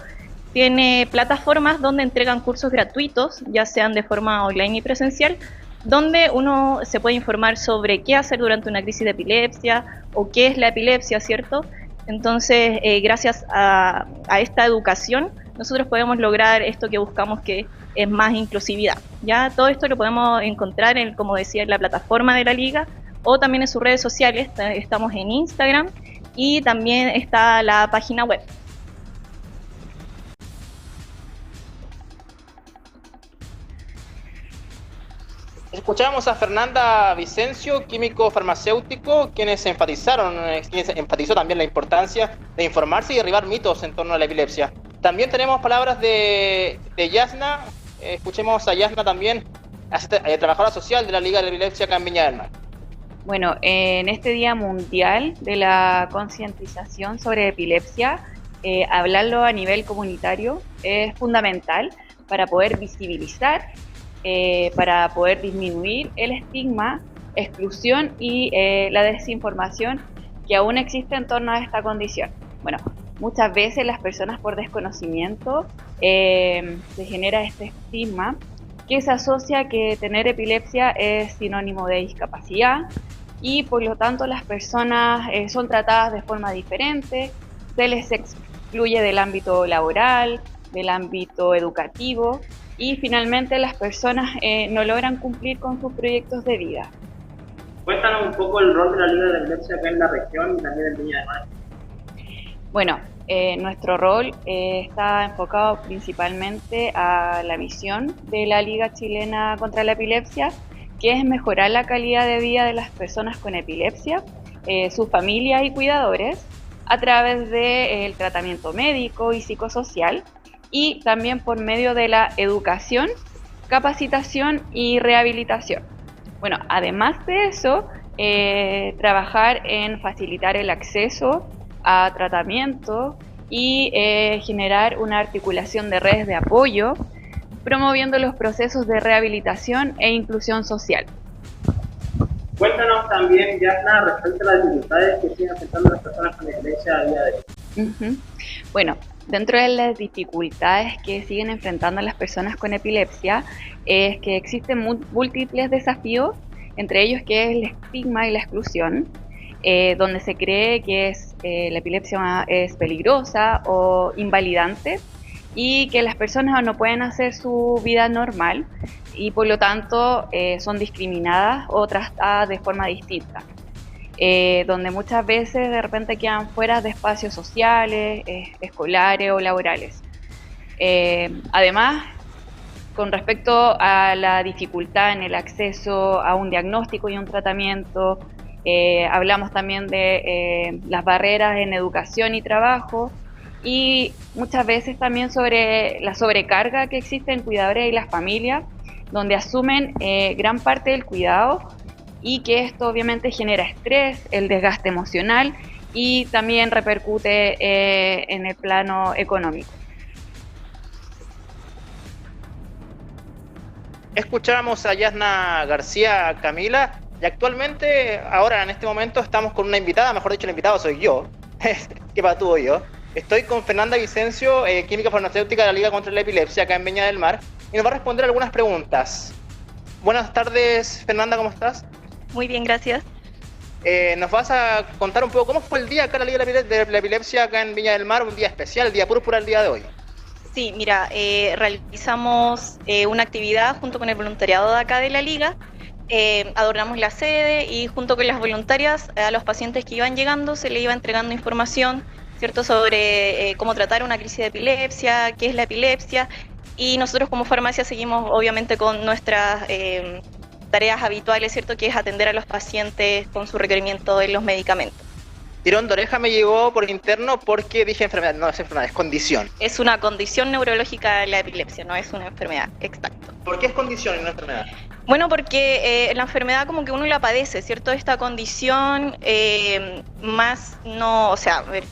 tiene plataformas donde entregan cursos gratuitos, ya sean de forma online y presencial, donde uno se puede informar sobre qué hacer durante una crisis de epilepsia o qué es la epilepsia, ¿cierto? Entonces, gracias a esta educación, nosotros podemos lograr esto que buscamos, que es más inclusividad. Ya todo esto lo podemos encontrar, como decía, en la plataforma de la Liga o también en sus redes sociales. Estamos en Instagram y también está la página web. Escuchamos a Fernanda Vicencio, químico farmacéutico, quienes enfatizó también la importancia de informarse y derribar mitos en torno a la epilepsia. También tenemos palabras de Yasna. Escuchemos a Yasna también, trabajadora social de la Liga de la Epilepsia acá en Viña del Mar. Bueno, en este Día Mundial de la Concientización sobre Epilepsia, hablarlo a nivel comunitario es fundamental para poder visibilizar, para poder disminuir el estigma, exclusión y la desinformación que aún existe en torno a esta condición. Bueno, muchas veces las personas por desconocimiento se genera este estigma que se asocia a que tener epilepsia es sinónimo de discapacidad y por lo tanto las personas son tratadas de forma diferente, se les excluye del ámbito laboral, del ámbito educativo y finalmente las personas no logran cumplir con sus proyectos de vida. Cuéntanos un poco el rol de la Liga de la Epilepsia acá en la región y también en Viña del Mar. Bueno, nuestro rol está enfocado principalmente a la misión de la Liga Chilena contra la Epilepsia, que es mejorar la calidad de vida de las personas con epilepsia, sus familias y cuidadores, a través del tratamiento médico y psicosocial, y también por medio de la educación, capacitación y rehabilitación. Bueno, además de eso, trabajar en facilitar el acceso a tratamiento y generar una articulación de redes de apoyo, promoviendo los procesos de rehabilitación e inclusión social. Cuéntanos también, Yasna, respecto a las dificultades que siguen afectando a las personas con epilepsia a día de hoy. Bueno, dentro de las dificultades que siguen enfrentando las personas con epilepsia es que existen múltiples desafíos, entre ellos que es el estigma y la exclusión, donde se cree que la epilepsia es peligrosa o invalidante y que las personas no pueden hacer su vida normal y por lo tanto son discriminadas o tratadas de forma distinta. Donde muchas veces de repente quedan fuera de espacios sociales, escolares o laborales. Además, con respecto a la dificultad en el acceso a un diagnóstico y un tratamiento, hablamos también de las barreras en educación y trabajo y muchas veces también sobre la sobrecarga que existe en cuidadores y las familias, donde asumen gran parte del cuidado y que esto obviamente genera estrés, el desgaste emocional y también repercute en el plano económico. Escuchamos a Yasna García Camila y actualmente, ahora en este momento, estamos con una invitada, mejor dicho, el invitado soy yo, que patúo yo, Estoy con Fernanda Vicencio, química farmacéutica de la Liga contra la Epilepsia acá en Viña del Mar, y nos va a responder algunas preguntas. Buenas tardes, Fernanda, ¿cómo estás? Muy bien, gracias. Nos vas a contar un poco cómo fue el día acá en la Liga de la Epilepsia acá en Viña del Mar, un día especial, el día púrpura el día de hoy. Sí, mira, realizamos una actividad junto con el voluntariado de acá de la Liga. Adornamos la sede y junto con las voluntarias a los pacientes que iban llegando se les iba entregando información, ¿cierto?, sobre cómo tratar una crisis de epilepsia, qué es la epilepsia, y nosotros como farmacia seguimos obviamente con nuestras tareas habituales, ¿cierto?, que es atender a los pacientes con su requerimiento de los medicamentos. Tirón de oreja me llegó por interno porque dije enfermedad, no es enfermedad, es condición. Es una condición neurológica la epilepsia, no es una enfermedad, exacto. ¿Por qué es condición y no enfermedad? Bueno, porque la enfermedad como que uno la padece, ¿cierto? Esta condición más no, o sea, a ver,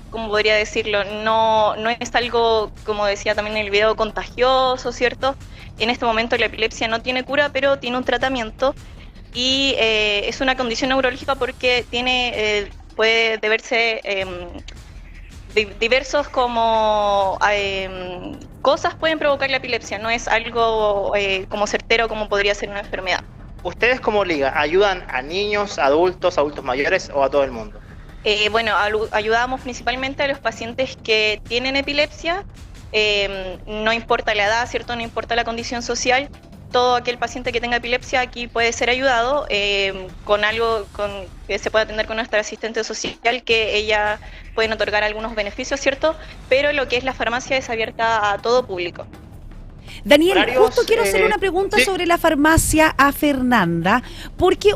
¿cómo podría decirlo? No es algo, como decía también en el video, contagioso, ¿cierto? En este momento la epilepsia no tiene cura, pero tiene un tratamiento y es una condición neurológica porque tiene puede deberse diversos como cosas pueden provocar la epilepsia, no es algo como certero como podría ser una enfermedad. ¿Ustedes como liga ayudan a niños, adultos mayores o a todo el mundo? Bueno, ayudamos principalmente a los pacientes que tienen epilepsia, no importa la edad, ¿cierto? No importa la condición social. Todo aquel paciente que tenga epilepsia aquí puede ser ayudado con algo que se puede atender con nuestra asistente social, que ella pueden otorgar algunos beneficios, ¿cierto? Pero lo que es la farmacia es abierta a todo público. Daniel, justo quiero hacer una pregunta sobre la farmacia a Fernanda, porque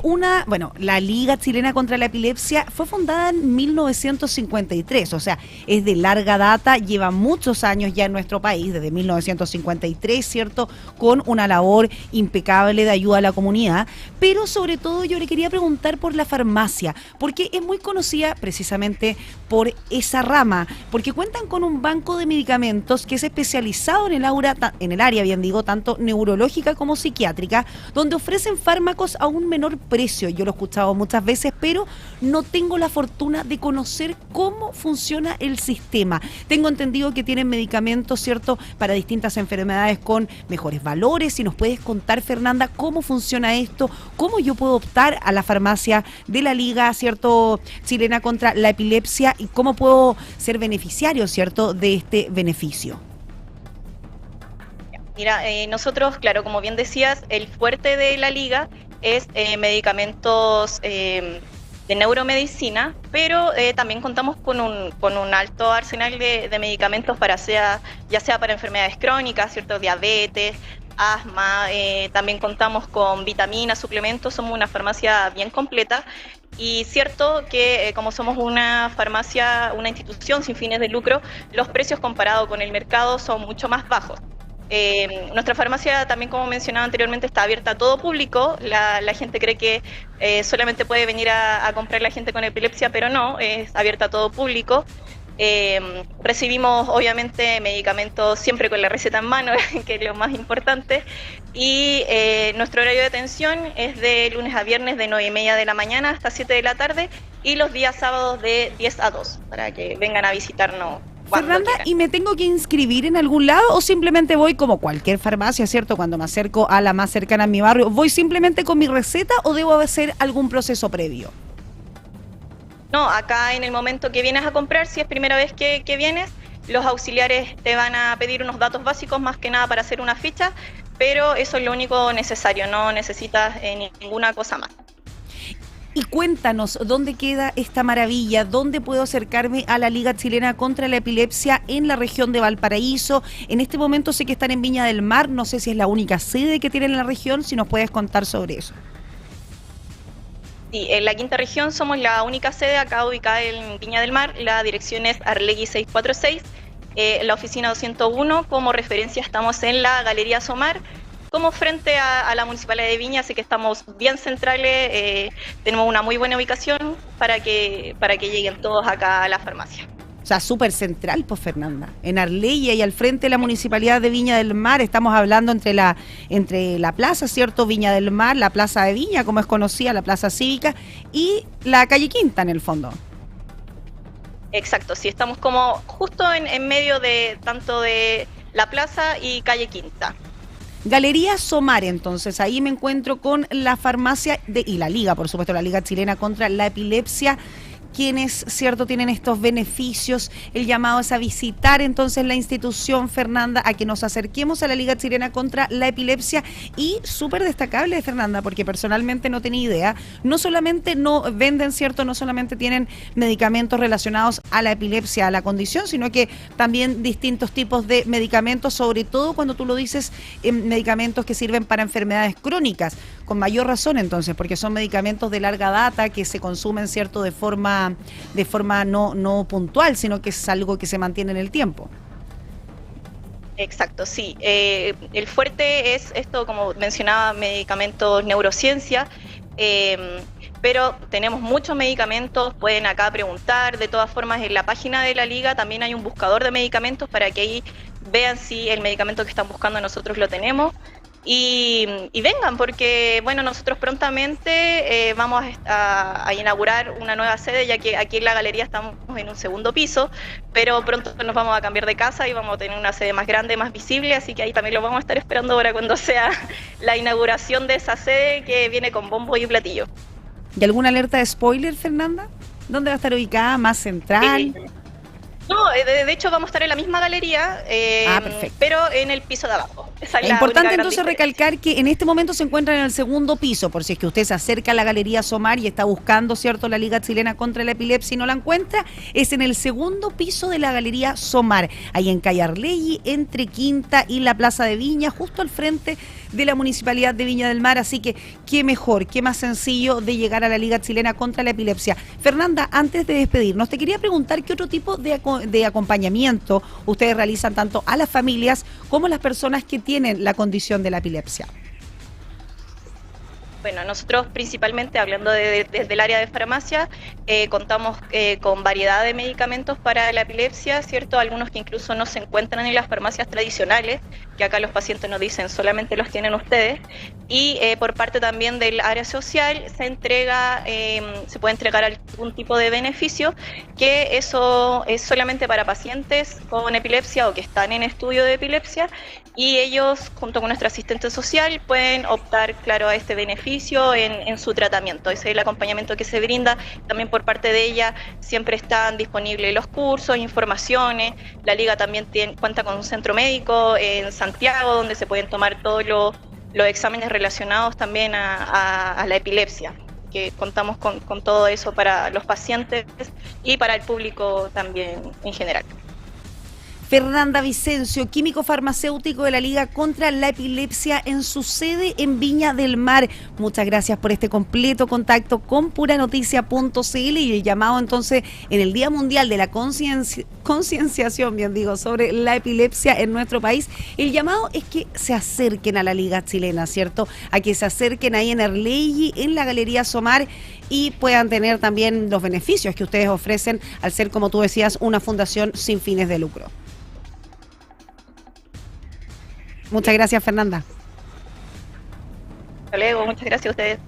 la Liga Chilena contra la Epilepsia fue fundada en 1953, o sea, es de larga data, lleva muchos años ya en nuestro país, desde 1953, ¿cierto?, con una labor impecable de ayuda a la comunidad, pero sobre todo yo le quería preguntar por la farmacia, porque es muy conocida precisamente por esa rama, porque cuentan con un banco de medicamentos que es especializado en el área, bien digo, tanto neurológica como psiquiátrica, donde ofrecen fármacos a un menor precio. Yo lo he escuchado muchas veces, pero no tengo la fortuna de conocer cómo funciona el sistema. Tengo entendido que tienen medicamentos, ¿cierto?, para distintas enfermedades con mejores valores. Si nos puedes contar, Fernanda, cómo funciona esto, cómo yo puedo optar a la farmacia de la Liga, ¿cierto?, Chilena contra la Epilepsia, y cómo puedo ser beneficiario, ¿cierto?, de este beneficio. Mira, nosotros, claro, como bien decías, el fuerte de la Liga es medicamentos de neuromedicina, pero también contamos con un alto arsenal de medicamentos ya sea para enfermedades crónicas, ¿cierto?, diabetes, asma, también contamos con vitaminas, suplementos, somos una farmacia bien completa. Y cierto que como somos una farmacia, una institución sin fines de lucro, los precios comparados con el mercado son mucho más bajos. Nuestra farmacia también, como mencionaba anteriormente, está abierta a todo público. La gente cree que solamente puede venir a comprar la gente con epilepsia, pero no, es abierta a todo público. Recibimos obviamente medicamentos siempre con la receta en mano, que es lo más importante, y nuestro horario de atención es de lunes a viernes de 9:30 de la mañana hasta 7 de la tarde y los días sábados de 10 a 2 para que vengan a visitarnos. Fernanda, ¿y me tengo que inscribir en algún lado o simplemente voy como cualquier farmacia, ¿cierto? Cuando me acerco a la más cercana a mi barrio, ¿voy simplemente con mi receta o debo hacer algún proceso previo? No, acá en el momento que vienes a comprar, si es primera vez que vienes, los auxiliares te van a pedir unos datos básicos más que nada para hacer una ficha, pero eso es lo único necesario, no necesitas ninguna cosa más. Y cuéntanos, ¿dónde queda esta maravilla? ¿Dónde puedo acercarme a la Liga Chilena contra la Epilepsia en la región de Valparaíso? En este momento sé que están en Viña del Mar, no sé si es la única sede que tienen en la región, si nos puedes contar sobre eso. Sí, en la quinta región somos la única sede acá ubicada en Viña del Mar, la dirección es Arlegui 646, la oficina 201, como referencia estamos en la Galería Somar, como frente a la Municipalidad de Viña, así que estamos bien centrales, tenemos una muy buena ubicación para que lleguen todos acá a la farmacia. O sea, súper central, pues, Fernanda. En Arlegui y al frente de la Municipalidad de Viña del Mar, estamos hablando entre la plaza, ¿cierto? Viña del Mar, la Plaza de Viña, como es conocida, la Plaza Cívica, y la calle Quinta, en el fondo. Exacto, sí, estamos como justo en medio de tanto de la plaza y calle Quinta. Galería Somar, entonces, ahí me encuentro con la farmacia y la Liga, por supuesto, la Liga Chilena contra la Epilepsia, quienes, cierto, tienen estos beneficios. El llamado es a visitar entonces la institución, Fernanda, a que nos acerquemos a la Liga Chilena contra la Epilepsia. Y súper destacable, Fernanda, porque personalmente no tenía idea, no solamente no venden, cierto, no solamente tienen medicamentos relacionados a la epilepsia, a la condición, sino que también distintos tipos de medicamentos, sobre todo cuando tú lo dices, medicamentos que sirven para enfermedades crónicas, con mayor razón entonces, porque son medicamentos de larga data que se consumen, cierto, de forma no puntual, sino que es algo que se mantiene en el tiempo. Exacto, sí. El fuerte es esto, como mencionaba, medicamentos neurociencia, pero tenemos muchos medicamentos, pueden acá preguntar. De todas formas, en la página de la Liga también hay un buscador de medicamentos para que ahí vean si el medicamento que están buscando nosotros lo tenemos. Y vengan, porque bueno, nosotros prontamente vamos a inaugurar una nueva sede, ya que aquí en la galería estamos en un segundo piso, pero pronto nos vamos a cambiar de casa y vamos a tener una sede más grande, más visible, así que ahí también lo vamos a estar esperando para cuando sea la inauguración de esa sede, que viene con bombo y platillo. ¿Y alguna alerta de spoiler, Fernanda? ¿Dónde va a estar ubicada? ¿Más central? No, de hecho vamos a estar en la misma galería, pero en el piso de abajo. Es importante entonces recalcar que en este momento se encuentran en el segundo piso, por si es que usted se acerca a la Galería Somar y está buscando, cierto, la Liga Chilena contra la Epilepsia y no la encuentra, es en el segundo piso de la Galería Somar, ahí en calle Arlegui, entre Quinta y la Plaza de Viña, justo al frente de la Municipalidad de Viña del Mar. Así que qué mejor, qué más sencillo de llegar a la Liga Chilena contra la Epilepsia. Fernanda, antes de despedirnos, te quería preguntar qué otro tipo de acompañamiento ustedes realizan tanto a las familias como a las personas que tienen la condición de la epilepsia. Bueno, nosotros principalmente, hablando desde el área de farmacia, contamos con variedad de medicamentos para la epilepsia, ¿cierto? Algunos que incluso no se encuentran en las farmacias tradicionales, que acá los pacientes nos dicen solamente los tienen ustedes. Y por parte también del área social se puede entregar algún tipo de beneficio, que eso es solamente para pacientes con epilepsia o que están en estudio de epilepsia, y ellos, junto con nuestro asistente social, pueden optar, claro, a este beneficio en su tratamiento. Ese es el acompañamiento que se brinda. También por parte de ella siempre están disponibles los cursos, informaciones. La Liga también cuenta con un centro médico en Santiago, donde se pueden tomar todos los exámenes relacionados también a la epilepsia, que contamos con todo eso para los pacientes y para el público también en general. Fernanda Vicencio, químico farmacéutico de la Liga contra la Epilepsia en su sede en Viña del Mar. Muchas gracias por este completo contacto con puranoticia.cl y el llamado entonces en el Día Mundial de la Concienciación, sobre la epilepsia en nuestro país. El llamado es que se acerquen a la Liga Chilena, ¿cierto? A que se acerquen ahí en Arlegui, en la Galería Somar, y puedan tener también los beneficios que ustedes ofrecen al ser, como tú decías, una fundación sin fines de lucro. Muchas gracias, Fernanda. Hasta luego, muchas gracias a ustedes.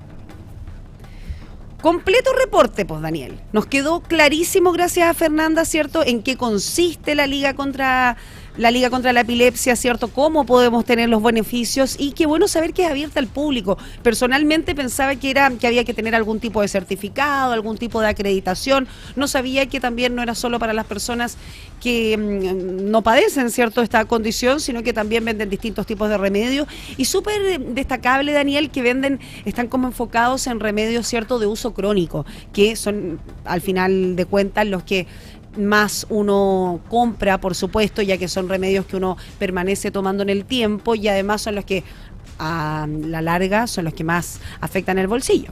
Completo reporte, pues, Daniel. Nos quedó clarísimo, gracias a Fernanda, ¿cierto?, en qué consiste la Liga contra la Epilepsia, ¿cierto?, cómo podemos tener los beneficios, y qué bueno saber que es abierta al público. Personalmente pensaba que había que tener algún tipo de certificado, algún tipo de acreditación. No sabía que también no era solo para las personas que no padecen, ¿cierto?, esta condición, sino que también venden distintos tipos de remedios. Y súper destacable, Daniel, que están como enfocados en remedios, ¿cierto?, de uso crónico, que son, al final de cuentas, los que más uno compra, por supuesto, ya que son remedios que uno permanece tomando en el tiempo, y además son los que a la larga son los que más afectan el bolsillo.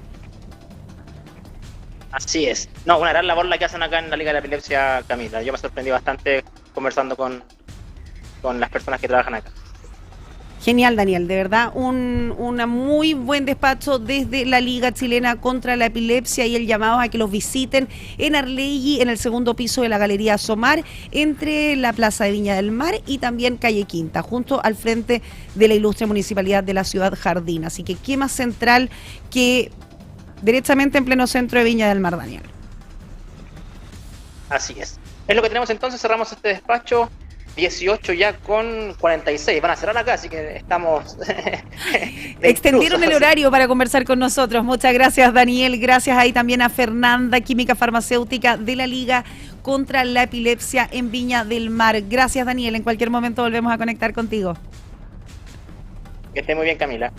Así es. No, una gran labor la que hacen acá en la Liga de la Epilepsia, Camila. Yo me sorprendí bastante conversando con las personas que trabajan acá. Genial, Daniel, de verdad, un muy buen despacho desde la Liga Chilena contra la Epilepsia, y el llamado a que los visiten en Arlegui, en el segundo piso de la Galería Somar, entre la Plaza de Viña del Mar y también calle Quinta, junto al frente de la ilustre Municipalidad de la Ciudad Jardín. Así que qué más central que directamente en pleno centro de Viña del Mar, Daniel. Así es. Es lo que tenemos entonces, cerramos este despacho. 18 ya con 46, van a cerrar acá, así que estamos... Extendieron el horario para conversar con nosotros. Muchas gracias, Daniel. Gracias ahí también a Fernanda, química farmacéutica de la Liga contra la Epilepsia en Viña del Mar. Gracias, Daniel. En cualquier momento volvemos a conectar contigo. Que esté muy bien, Camila.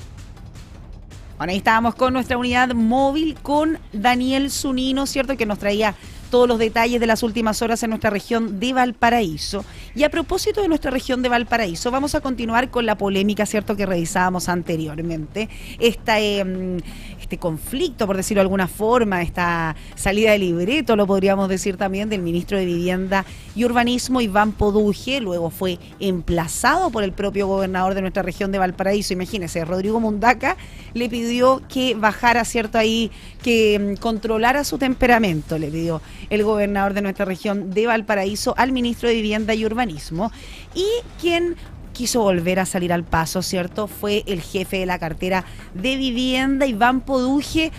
Bueno, ahí estábamos con nuestra unidad móvil con Daniel Zunino, ¿cierto? Que nos traía todos los detalles de las últimas horas en nuestra región de Valparaíso. Y a propósito de nuestra región de Valparaíso, vamos a continuar con la polémica, ¿cierto?, que revisábamos anteriormente. Este conflicto, por decirlo de alguna forma, esta salida de libreto, lo podríamos decir también, del ministro de Vivienda y Urbanismo, Iván Poduje. Luego fue emplazado por el propio gobernador de nuestra región de Valparaíso. Imagínense, Rodrigo Mundaca le pidió que bajara, ¿cierto?, ahí, que controlara su temperamento, le pidió el gobernador de nuestra región de Valparaíso al ministro de Vivienda y Urbanismo. Y quien quiso volver a salir al paso, ¿cierto?, fue el jefe de la cartera de Vivienda, Iván Poduje,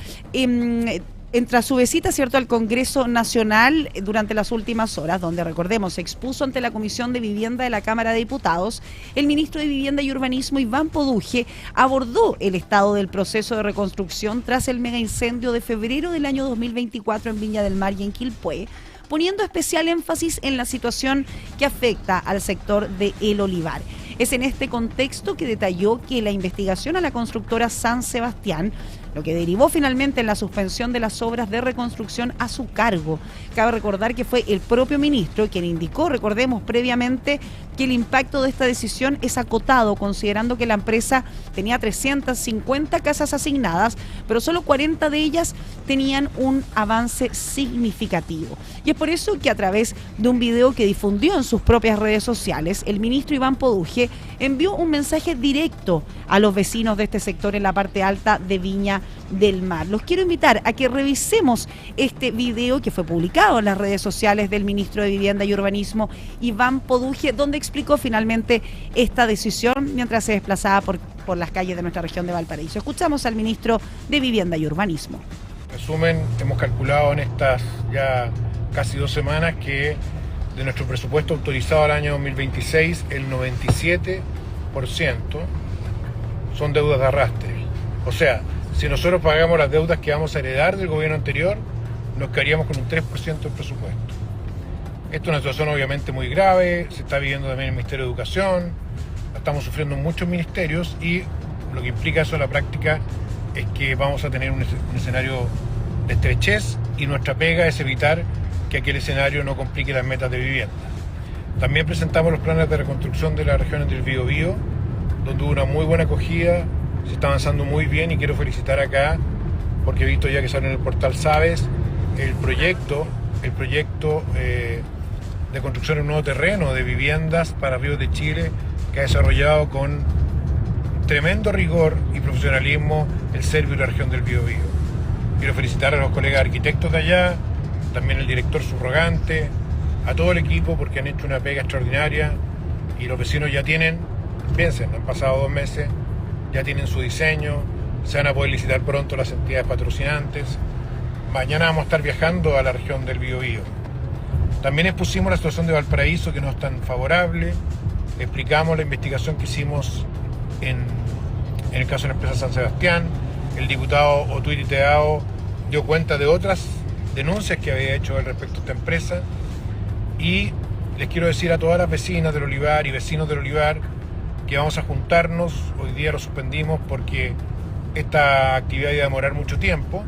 tras su visita, ¿cierto?, al Congreso Nacional durante las últimas horas, donde, recordemos, se expuso ante la Comisión de Vivienda de la Cámara de Diputados. El ministro de Vivienda y Urbanismo, Iván Poduje, abordó el estado del proceso de reconstrucción tras el mega incendio de febrero del año 2024 en Viña del Mar y en Quilpué, poniendo especial énfasis en la situación que afecta al sector de El Olivar. Es en este contexto que detalló que la investigación a la constructora San Sebastián, lo que derivó finalmente en la suspensión de las obras de reconstrucción a su cargo. Cabe recordar que fue el propio ministro quien indicó, recordemos previamente, que el impacto de esta decisión es acotado, considerando que la empresa tenía 350 casas asignadas, pero solo 40 de ellas tenían un avance significativo. Y es por eso que a través de un video que difundió en sus propias redes sociales, el ministro Iván Poduje envió un mensaje directo a los vecinos de este sector en la parte alta de Viña del Mar. Los quiero invitar a que revisemos este video que fue publicado en las redes sociales del ministro de Vivienda y Urbanismo, Iván Poduje, donde explicó finalmente esta decisión mientras se desplazaba por las calles de nuestra región de Valparaíso. Escuchamos al ministro de Vivienda y Urbanismo. En resumen, hemos calculado en estas ya casi 2 semanas que de nuestro presupuesto autorizado al año 2026, el 97% son deudas de arrastre. O sea, si nosotros pagamos las deudas que vamos a heredar del gobierno anterior, nos quedaríamos con un 3% del presupuesto. Esto es una situación obviamente muy grave, se está viviendo también en el Ministerio de Educación, la estamos sufriendo en muchos ministerios y lo que implica eso en la práctica es que vamos a tener un escenario de estrechez y nuestra pega es evitar que aquel escenario no complique las metas de vivienda. También presentamos los planes de reconstrucción de las regiones del Biobío, donde hubo una muy buena acogida, se está avanzando muy bien y quiero felicitar acá, porque he visto ya que sale en el portal Sabes, el proyecto de construcción de un nuevo terreno de viviendas para Ríos de Chile, que ha desarrollado con tremendo rigor y profesionalismo el Servio y la región del Biobío. Quiero felicitar a los colegas arquitectos de allá, también el director subrogante, a todo el equipo porque han hecho una pega extraordinaria y los vecinos ya tienen, piensen, han pasado 2 meses, ya tienen su diseño, se van a poder licitar pronto las entidades patrocinantes. Mañana vamos a estar viajando a la región del Biobío. También expusimos la situación de Valparaíso, que no es tan favorable, explicamos la investigación que hicimos en el caso de la empresa San Sebastián. El diputado Otuiri Teao dio cuenta de otras denuncias que había hecho al respecto a esta empresa y les quiero decir a todas las vecinas del Olivar y vecinos del Olivar que vamos a juntarnos. Hoy día lo suspendimos porque esta actividad iba a demorar mucho tiempo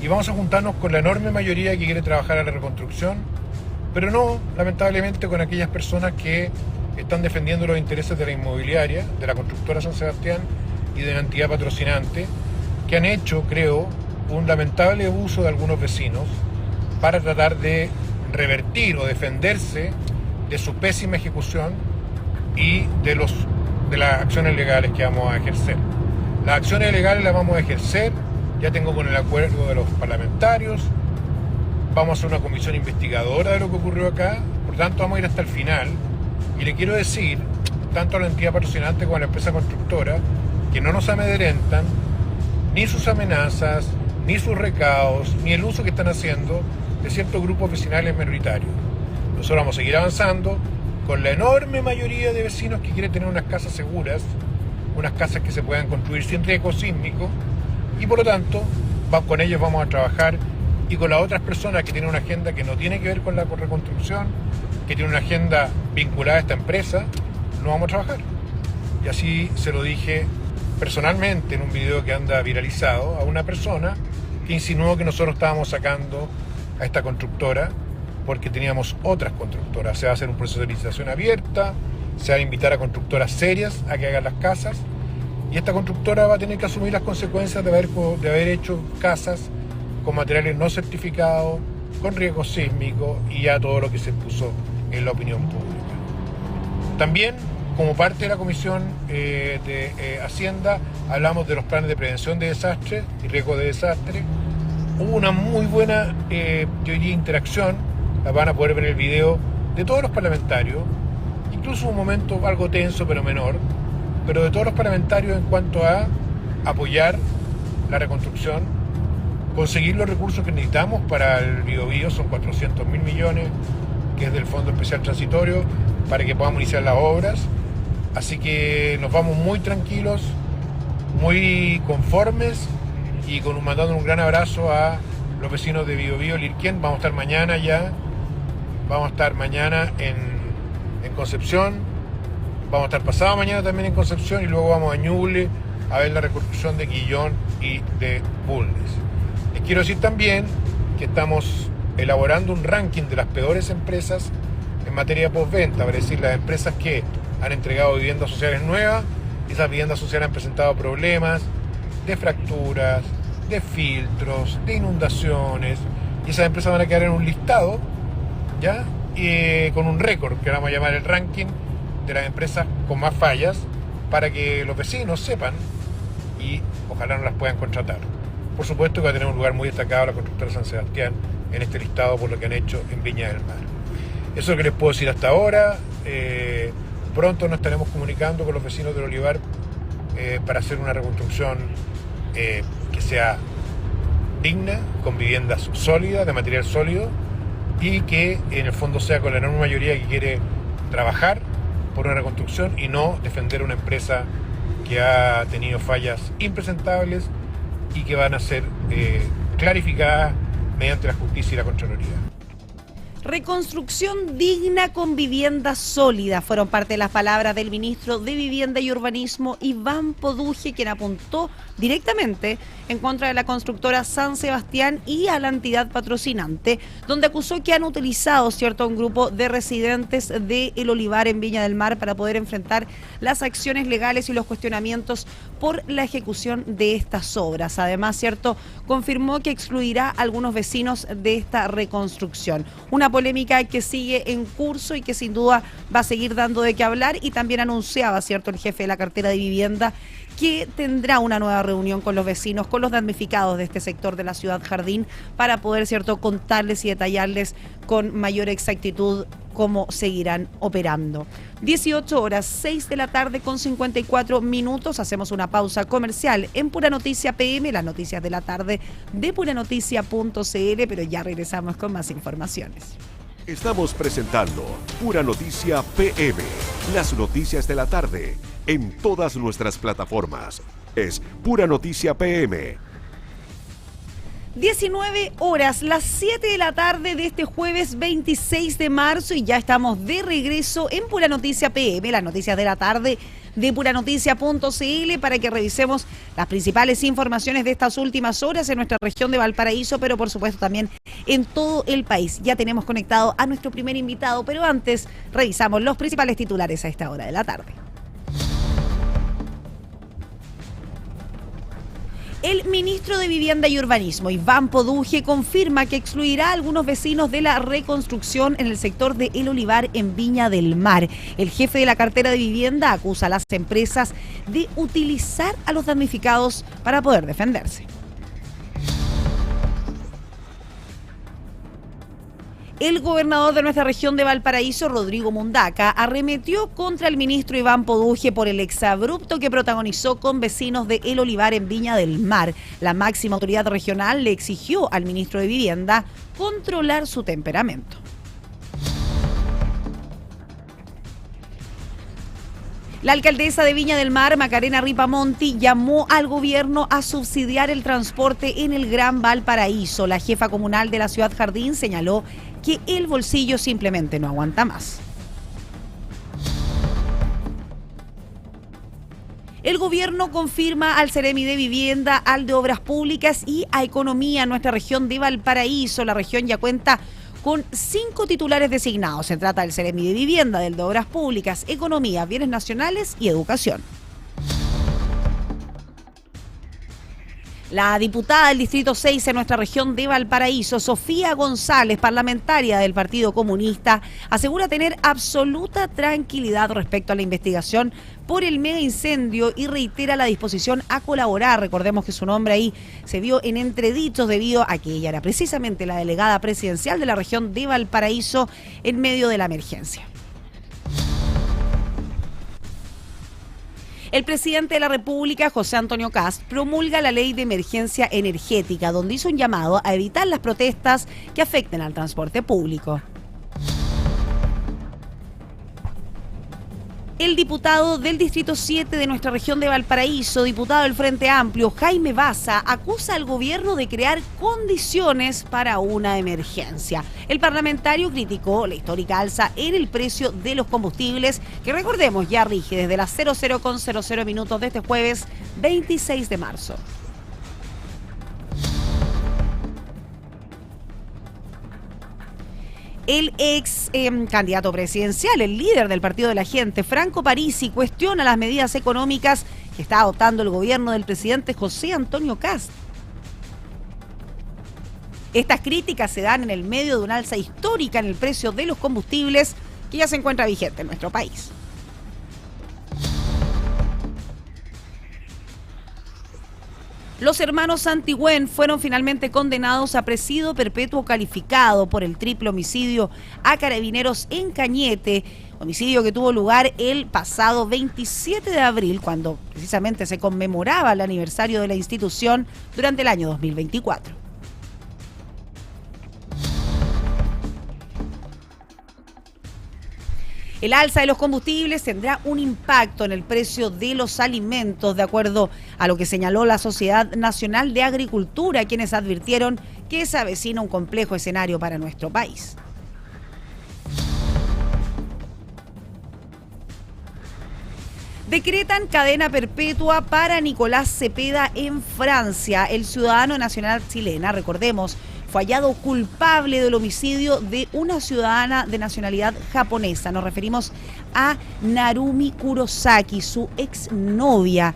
y vamos a juntarnos con la enorme mayoría que quiere trabajar a la reconstrucción, pero no, lamentablemente, con aquellas personas que están defendiendo los intereses de la inmobiliaria, de la constructora San Sebastián y de la entidad patrocinante, que han hecho, creo, un lamentable abuso de algunos vecinos para tratar de revertir o defenderse de su pésima ejecución y de las acciones legales que vamos a ejercer. Las acciones legales las vamos a ejercer, ya tengo con el acuerdo de los parlamentarios, vamos a hacer una comisión investigadora de lo que ocurrió acá, por tanto vamos a ir hasta el final y le quiero decir, tanto a la entidad patrocinante como a la empresa constructora, que no nos amedrentan ni sus amenazas, ni sus recados, ni el uso que están haciendo de ciertos grupos vecinales minoritarios. Nosotros vamos a seguir avanzando con la enorme mayoría de vecinos que quieren tener unas casas seguras, unas casas que se puedan construir sin riesgo sísmico, y por lo tanto con ellos vamos a trabajar, y con las otras personas que tienen una agenda que no tiene que ver con la reconstrucción, que tienen una agenda vinculada a esta empresa, no vamos a trabajar. Y así se lo dije personalmente en un video que anda viralizado a una persona que insinuó que nosotros estábamos sacando a esta constructora porque teníamos otras constructoras. Se va a hacer un proceso de licitación abierta, se va a invitar a constructoras serias a que hagan las casas, y esta constructora va a tener que asumir las consecuencias de haber hecho casas con materiales no certificados, con riesgo sísmico y ya todo lo que se puso en la opinión pública. También, como parte de la Comisión de Hacienda, hablamos de los planes de prevención de desastres y riesgo de desastre. Hubo una muy buena, yo diría, interacción, la van a poder ver en el video, de todos los parlamentarios, incluso un momento algo tenso pero menor, pero de todos los parlamentarios en cuanto a apoyar la reconstrucción, conseguir los recursos que necesitamos para el Biobío, son 400.000 millones, que es del Fondo Especial Transitorio, para que podamos iniciar las obras. Así que nos vamos muy tranquilos, muy conformes, y mandando un gran abrazo a los vecinos de Biobío, Lirquén. Vamos a estar mañana ya, vamos a estar mañana en Concepción, vamos a estar pasado mañana también en Concepción, y luego vamos a Ñuble a ver la reconstrucción de Quillón y de Bulnes. Les quiero decir también que estamos elaborando un ranking de las peores empresas en materia de postventa, es decir, las empresas que han entregado viviendas sociales nuevas. Esas viviendas sociales han presentado problemas de fracturas, de filtros, de inundaciones, y esas empresas van a quedar en un listado, ¿ya? Con un récord que vamos a llamar el ranking de las empresas con más fallas, para que los vecinos sepan y ojalá no las puedan contratar. Por supuesto que va a tener un lugar muy destacado la constructora San Sebastián en este listado por lo que han hecho en Viña del Mar. Eso es lo que les puedo decir hasta ahora. Pronto nos estaremos comunicando con los vecinos del Olivar para hacer una reconstrucción que sea digna, con viviendas sólidas, de material sólido, y que en el fondo sea con la enorme mayoría que quiere trabajar por una reconstrucción y no defender una empresa que ha tenido fallas impresentables y que van a ser clarificadas mediante la justicia y la Contraloría. Reconstrucción digna con vivienda sólida fueron parte de las palabras del ministro de Vivienda y Urbanismo, Iván Poduje, quien apuntó directamente en contra de la constructora San Sebastián y a la entidad patrocinante, donde acusó que han utilizado un grupo de residentes de El Olivar en Viña del Mar para poder enfrentar las acciones legales y los cuestionamientos por la ejecución de estas obras. Además, confirmó que excluirá a algunos vecinos de esta reconstrucción. Una polémica que sigue en curso y que sin duda va a seguir dando de qué hablar, y también anunciaba, el jefe de la cartera de vivienda, que tendrá una nueva reunión con los vecinos, con los damnificados de este sector de la ciudad Jardín, para poder, contarles y detallarles con mayor exactitud cómo seguirán operando. 18 horas, 6 de la tarde con 54 minutos. Hacemos una pausa comercial en Pura Noticia PM, las noticias de la tarde de puranoticia.cl, pero ya regresamos con más informaciones. Estamos presentando Pura Noticia PM, las noticias de la tarde, en todas nuestras plataformas. Es Pura Noticia PM. 19 horas, las 7 de la tarde de este jueves 26 de marzo, y ya estamos de regreso en Pura Noticia PM, las noticias de la tarde de puranoticia.cl, para que revisemos las principales informaciones de estas últimas horas en nuestra región de Valparaíso, pero por supuesto también en todo el país. Ya tenemos conectado a nuestro primer invitado, pero antes revisamos los principales titulares a esta hora de la tarde. El ministro de Vivienda y Urbanismo, Iván Poduje, confirma que excluirá a algunos vecinos de la reconstrucción en el sector de El Olivar en Viña del Mar. El jefe de la cartera de vivienda acusa a las empresas de utilizar a los damnificados para poder defenderse. El gobernador de nuestra región de Valparaíso, Rodrigo Mundaca, arremetió contra el ministro Iván Poduje por el exabrupto que protagonizó con vecinos de El Olivar en Viña del Mar. La máxima autoridad regional le exigió al ministro de Vivienda controlar su temperamento. La alcaldesa de Viña del Mar, Macarena Ripamonti, llamó al gobierno a subsidiar el transporte en el Gran Valparaíso. La jefa comunal de la ciudad Jardín señaló que el bolsillo simplemente no aguanta más. El gobierno confirma al Ceremi de Vivienda, al de Obras Públicas y a Economía en nuestra región de Valparaíso. La región ya cuenta con 5 titulares designados. Se trata del Ceremi de Vivienda, del de Obras Públicas, Economía, Bienes Nacionales y Educación. La diputada del Distrito 6 en nuestra región de Valparaíso, Sofía González, parlamentaria del Partido Comunista, asegura tener absoluta tranquilidad respecto a la investigación por el mega incendio y reitera la disposición a colaborar. Recordemos que su nombre ahí se vio en entredichos debido a que ella era precisamente la delegada presidencial de la región de Valparaíso en medio de la emergencia. El presidente de la República, José Antonio Kast, promulga la ley de emergencia energética, donde hizo un llamado a evitar las protestas que afecten al transporte público. El diputado del Distrito 7 de nuestra región de Valparaíso, diputado del Frente Amplio, Jaime Baza, acusa al gobierno de crear condiciones para una emergencia. El parlamentario criticó la histórica alza en el precio de los combustibles, que recordemos ya rige desde las 00:00 minutos de este jueves 26 de marzo. El ex candidato presidencial, el líder del Partido de la Gente, Franco Parisi, cuestiona las medidas económicas que está adoptando el gobierno del presidente José Antonio Kast. Estas críticas se dan en el medio de una alza histórica en el precio de los combustibles que ya se encuentra vigente en nuestro país. Los hermanos Santigüén fueron finalmente condenados a presidio perpetuo calificado por el triple homicidio a carabineros en Cañete, homicidio que tuvo lugar el pasado 27 de abril, cuando precisamente se conmemoraba el aniversario de la institución durante el año 2024. El alza de los combustibles tendrá un impacto en el precio de los alimentos, de acuerdo a lo que señaló la Sociedad Nacional de Agricultura, quienes advirtieron que se avecina un complejo escenario para nuestro país. Decretan cadena perpetua para Nicolás Cepeda en Francia. El ciudadano nacional chilena, recordemos, fue hallado culpable del homicidio de una ciudadana de nacionalidad japonesa. Nos referimos a Narumi Kurosaki, su exnovia,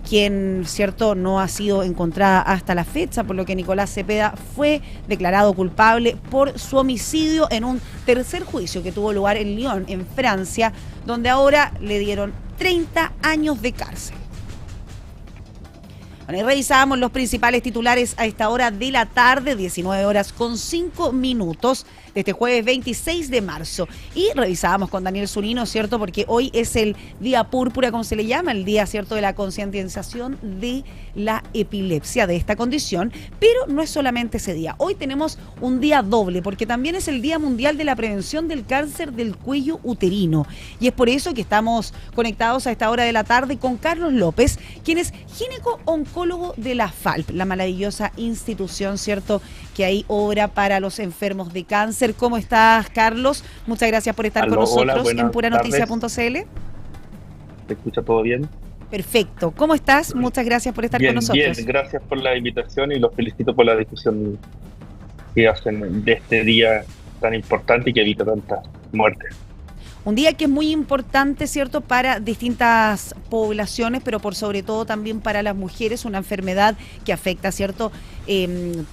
quien, cierto, no ha sido encontrada hasta la fecha, por lo que Nicolás Cepeda fue declarado culpable por su homicidio en un tercer juicio que tuvo lugar en Lyon, en Francia, donde ahora le dieron 30 años de cárcel. Bueno, y revisamos los principales titulares a esta hora de la tarde, 19:05 de este jueves 26 de marzo. Y revisábamos con Daniel Zunino, ¿cierto? Porque hoy es el Día Púrpura, como se le llama, el día, ¿cierto?, de la concientización de la epilepsia, de esta condición. Pero no es solamente ese día. Hoy tenemos un día doble, porque también es el Día Mundial de la Prevención del Cáncer del Cuello Uterino. Y es por eso que estamos conectados a esta hora de la tarde con Carlos López, quien es gineco-oncólogo de la FALP, la maravillosa institución, ¿cierto?, que ahí obra para los enfermos de cáncer. ¿Cómo estás, Carlos? Muchas gracias por estar con nosotros en puranoticia.cl. ¿Te escucha todo bien? Perfecto. ¿Cómo estás? Muchas gracias por estar con nosotros. Bien, gracias por la invitación y los felicito por la discusión que hacen de este día tan importante y que evita tantas muertes. Un día que es muy importante, ¿cierto?, para distintas poblaciones, pero por sobre todo también para las mujeres, una enfermedad que afecta, ¿cierto?,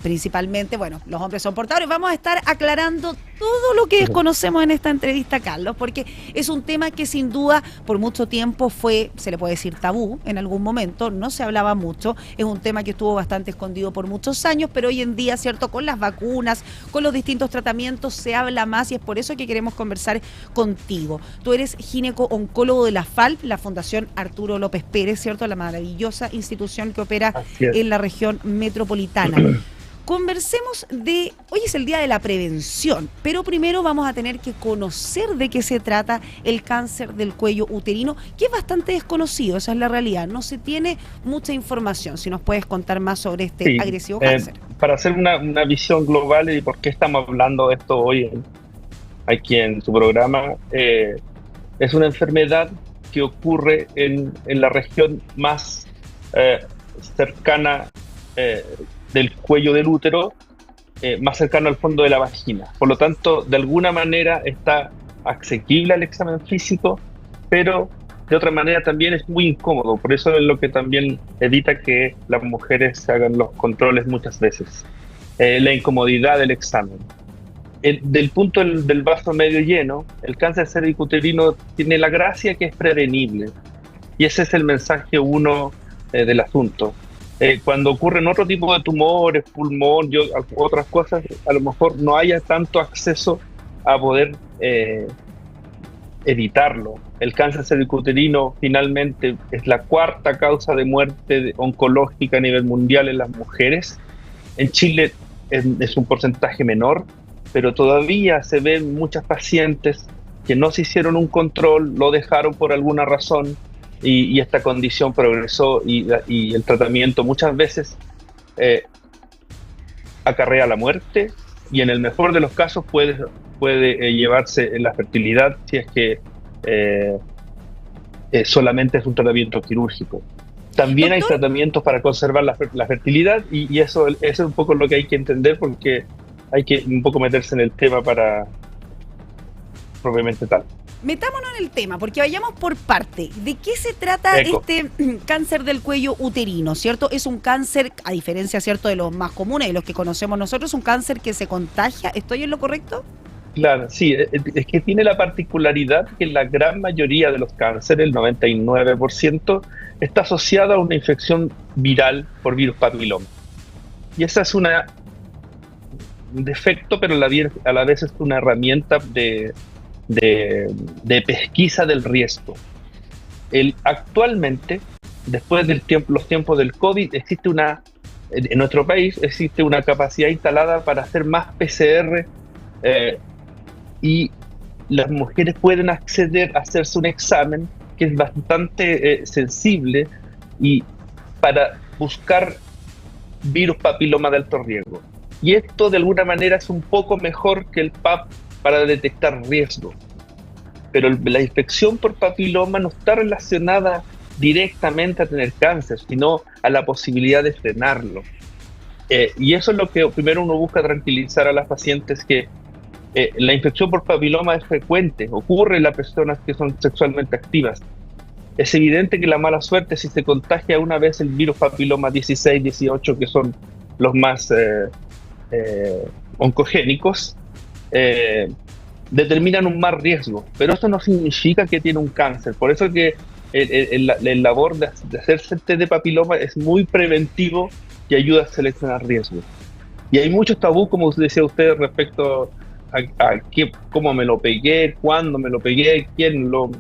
principalmente, bueno, los hombres son portadores. Vamos a estar aclarando todo lo que desconocemos en esta entrevista, Carlos, porque es un tema que sin duda por mucho tiempo fue, se le puede decir, tabú en algún momento, no se hablaba mucho, es un tema que estuvo bastante escondido por muchos años, pero hoy en día, ¿cierto?, con las vacunas, con los distintos tratamientos se habla más y es por eso que queremos conversar contigo. Tú eres gineco-oncólogo de la FALP, la Fundación Arturo López Pérez, ¿cierto?, la maravillosa institución que opera en la región metropolitana. Conversemos de, hoy es el día de la prevención, pero primero vamos a tener que conocer de qué se trata el cáncer del cuello uterino, que es bastante desconocido, esa es la realidad, no se tiene mucha información. Si nos puedes contar más sobre este agresivo cáncer. Para hacer una visión global y por qué estamos hablando de esto hoy aquí en su programa, es una enfermedad que ocurre en la región más cercana del cuello del útero, más cercano al fondo de la vagina. Por lo tanto, de alguna manera está asequible al examen físico, pero de otra manera también es muy incómodo. Por eso es lo que también evita que las mujeres se hagan los controles muchas veces. La incomodidad del examen. Del punto del vaso medio lleno, el cáncer cervicuterino tiene la gracia que es prevenible. Y ese es el mensaje uno del asunto. Cuando ocurren otro tipo de tumores, pulmón, otras cosas, a lo mejor no haya tanto acceso a poder evitarlo. El cáncer cervicuterino finalmente es la cuarta causa de muerte oncológica a nivel mundial en las mujeres. En Chile es un porcentaje menor, pero todavía se ven muchas pacientes que no se hicieron un control, lo dejaron por alguna razón, y esta condición progresó y el tratamiento muchas veces acarrea la muerte, y en el mejor de los casos puede llevarse la fertilidad si es que solamente es un tratamiento quirúrgico. También hay tratamientos para conservar la fertilidad, y eso es un poco lo que hay que entender, porque hay que un poco meterse en el tema para propiamente tal. Metámonos en el tema, porque vayamos por parte. ¿De qué se trata este cáncer del cuello uterino, cierto? Es un cáncer, a diferencia, cierto, de los más comunes, de los que conocemos nosotros, un cáncer que se contagia. ¿Estoy en lo correcto? Claro, sí. Es que tiene la particularidad que la gran mayoría de los cánceres, el 99%, está asociada a una infección viral por virus papiloma. Y esa es un defecto, pero a la vez es una herramienta de pesquisa del riesgo. Actualmente, después de los tiempos del COVID, en nuestro país existe una capacidad instalada para hacer más PCR, y las mujeres pueden acceder a hacerse un examen que es bastante sensible, y para buscar virus papiloma de alto riesgo. Y esto de alguna manera es un poco mejor que el PAP para detectar riesgo. Pero la infección por papiloma no está relacionada directamente a tener cáncer, sino a la posibilidad de frenarlo. Y eso es lo que primero uno busca tranquilizar a las pacientes, que la infección por papiloma es frecuente, ocurre en las personas que son sexualmente activas. Es evidente que la mala suerte, si se contagia una vez el virus papiloma 16, 18, que son los más oncogénicos, determinan un más riesgo, pero eso no significa que tiene un cáncer. Por eso que el labor de hacerse el test de papiloma es muy preventivo y ayuda a seleccionar riesgos. Y hay muchos tabús, como decía usted, respecto a cómo me lo pegué, cuándo me lo pegué, quién lo...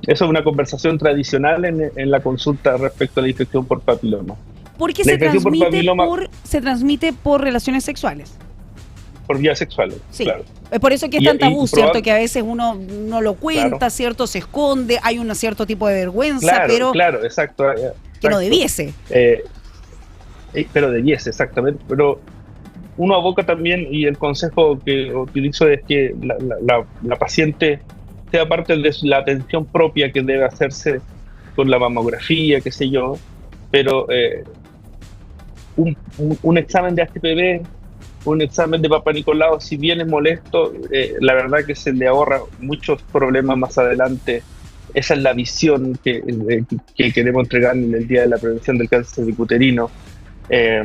Eso es una conversación tradicional en la consulta respecto a la infección por papiloma. Porque se transmite por relaciones sexuales. Por vías sexuales, sí. Claro. Es por eso que es tan tabú, ¿cierto? Que a veces uno no lo cuenta, claro. ¿Cierto? Se esconde, hay un cierto tipo de vergüenza, claro, pero... Claro, exacto. Que no debiese. Pero debiese, exactamente. Pero uno aboca también, y el consejo que utilizo es que la paciente sea parte de la atención propia que debe hacerse con la mamografía, qué sé yo, pero un examen de HPV, un examen de Papa Nicolau, si bien es molesto, la verdad que se le ahorra muchos problemas más adelante. Esa es la visión que queremos entregar en el Día de la Prevención del Cáncer Cervicuterino. A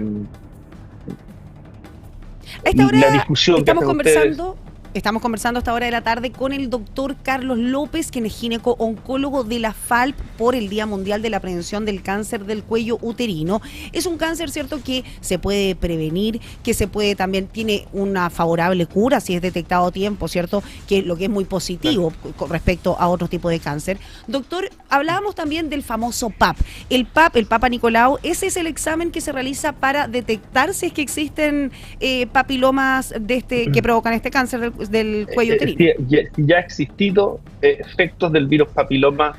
esta hora la discusión estamos conversando Estamos conversando a esta hora de la tarde con el doctor Carlos López, quien es gineco-oncólogo de la FALP por el Día Mundial de la Prevención del Cáncer del Cuello Uterino. Es un cáncer, ¿cierto?, que se puede prevenir, que se puede también, tiene una favorable cura si es detectado a tiempo, ¿cierto?, que lo que es muy positivo con respecto a otros tipos de cáncer. Doctor, hablábamos también del famoso PAP. El PAP, el Papa Nicolau, ese es el examen que se realiza para detectar si es que existen papilomas que provocan este cáncer del cuello uterino. Ya ha existido efectos del virus papiloma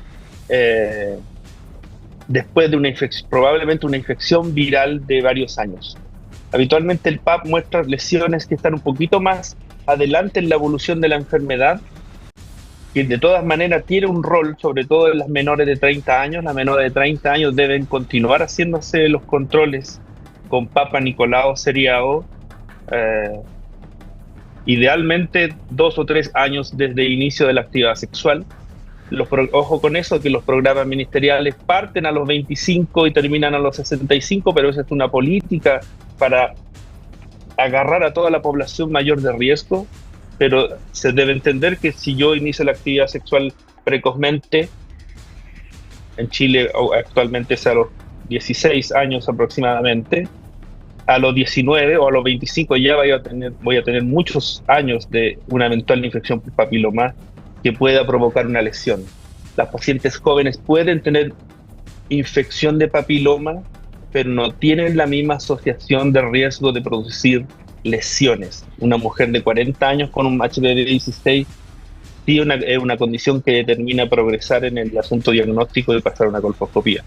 después de probablemente una infección viral de varios años. Habitualmente el PAP muestra lesiones que están un poquito más adelante en la evolución de la enfermedad, que de todas maneras tiene un rol, sobre todo en las menores de 30 años. Las menores de 30 años deben continuar haciéndose los controles con Papa Nicolau seriado, idealmente 2 o 3 años desde el inicio de la actividad sexual. Ojo con eso, que los programas ministeriales parten a los 25 y terminan a los 65, pero esa es una política para agarrar a toda la población mayor de riesgo. Pero se debe entender que si yo inicio la actividad sexual precozmente, en Chile actualmente es a los 16 años aproximadamente, a los 19 o a los 25 ya voy a tener muchos años de una eventual infección por papiloma que pueda provocar una lesión. Las pacientes jóvenes pueden tener infección de papiloma, pero no tienen la misma asociación de riesgo de producir lesiones. Una mujer de 40 años con un HPV-16 tiene una condición que determina progresar en el asunto diagnóstico y pasar a una colposcopía.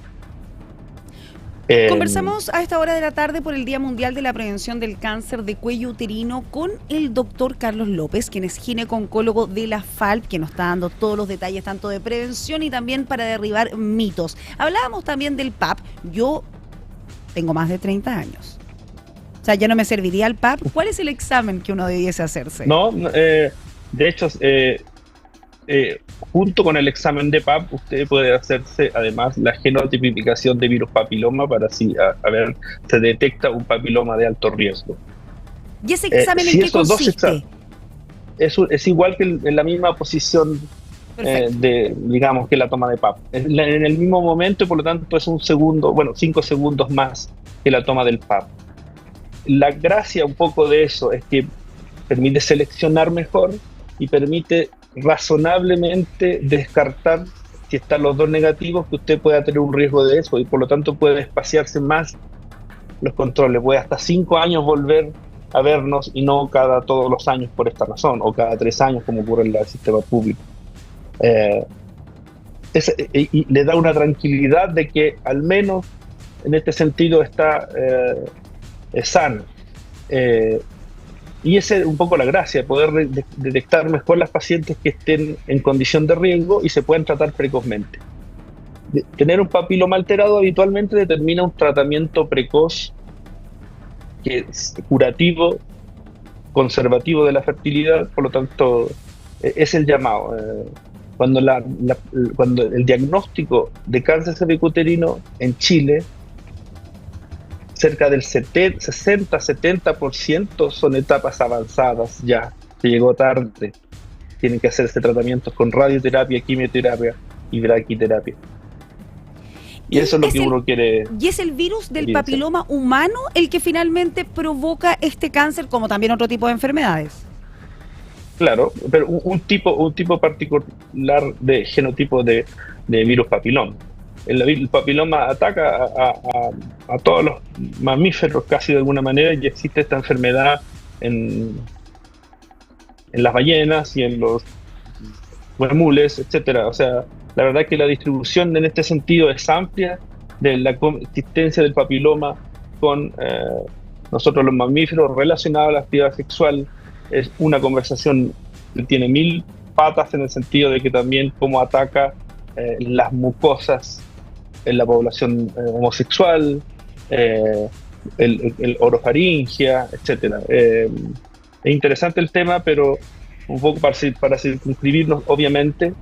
Conversamos a esta hora de la tarde por el Día Mundial de la Prevención del Cáncer de Cuello Uterino con el doctor Carlos López, quien es gineco-oncólogo de la FALP, que nos está dando todos los detalles tanto de prevención y también para derribar mitos. Hablábamos también del PAP. Yo tengo más de 30 años. O sea, ya no me serviría el PAP. ¿Cuál es el examen que uno debiese hacerse? No, de hecho, junto con el examen de PAP, usted puede hacerse además la genotipificación de virus papiloma para así a ver, se detecta un papiloma de alto riesgo. ¿Y ese examen en qué consiste? Es igual que en la misma posición digamos, que la toma de PAP. En el mismo momento y por lo tanto es 5 segundos más que la toma del PAP. La gracia un poco de eso es que permite seleccionar mejor y permite razonablemente descartar si están los dos negativos, que usted pueda tener un riesgo de eso y por lo tanto puede espaciarse más los controles, puede hasta 5 años volver a vernos y no todos los años por esta razón, o cada 3 años como ocurre en el sistema público. Y le da una tranquilidad de que al menos en este sentido está sano. Y esa es un poco la gracia, poder detectar mejor las pacientes que estén en condición de riesgo y se pueden tratar precozmente. Tener un papiloma alterado habitualmente determina un tratamiento precoz que es curativo, conservativo de la fertilidad, por lo tanto es el llamado. Cuando el diagnóstico de cáncer cervicuterino en Chile, cerca del 60-70% son etapas avanzadas ya, se llegó tarde. Tienen que hacerse tratamientos con radioterapia, quimioterapia y braquiterapia. Y eso es lo que uno quiere. ¿Y es el virus del papiloma humano el que finalmente provoca este cáncer, como también otro tipo de enfermedades? Claro, pero un tipo particular de genotipo de virus papiloma. El papiloma ataca a todos los mamíferos casi de alguna manera, y existe esta enfermedad en las ballenas y en los huemules, etcétera. O sea, la verdad es que la distribución en este sentido es amplia de la existencia del papiloma con nosotros los mamíferos relacionados a la actividad sexual. Es una conversación que tiene 1000 patas en el sentido de que también cómo ataca las mucosas en la población homosexual, el orofaringia, etcétera. Es interesante el tema, pero un poco para circunscribirnos, obviamente,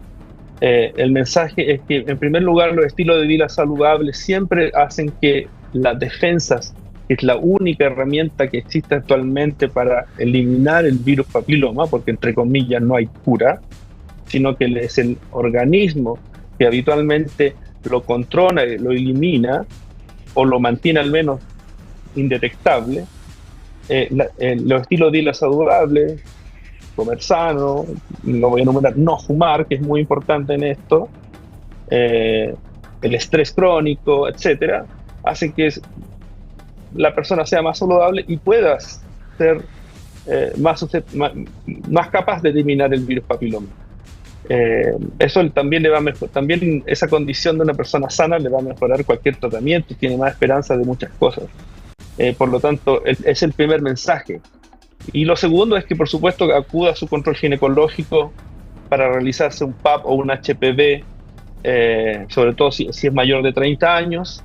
el mensaje es que, en primer lugar, los estilos de vida saludables siempre hacen que las defensas que es la única herramienta que existe actualmente para eliminar el virus papiloma, porque entre comillas no hay cura, sino que es el organismo que habitualmente lo controla, lo elimina, o lo mantiene al menos indetectable. Los estilos de vida saludables, comer sano, lo voy a enumerar, no fumar, que es muy importante en esto, el estrés crónico, etcétera, hace que la persona sea más saludable y pueda ser más capaz de eliminar el virus papiloma. Eso también le va a mejorar, también esa condición de una persona sana le va a mejorar cualquier tratamiento, tiene más esperanza de muchas cosas. Por lo tanto, es el primer mensaje. Y lo segundo es que, por supuesto, acuda a su control ginecológico para realizarse un PAP o un HPV, sobre todo si es mayor de 30 años,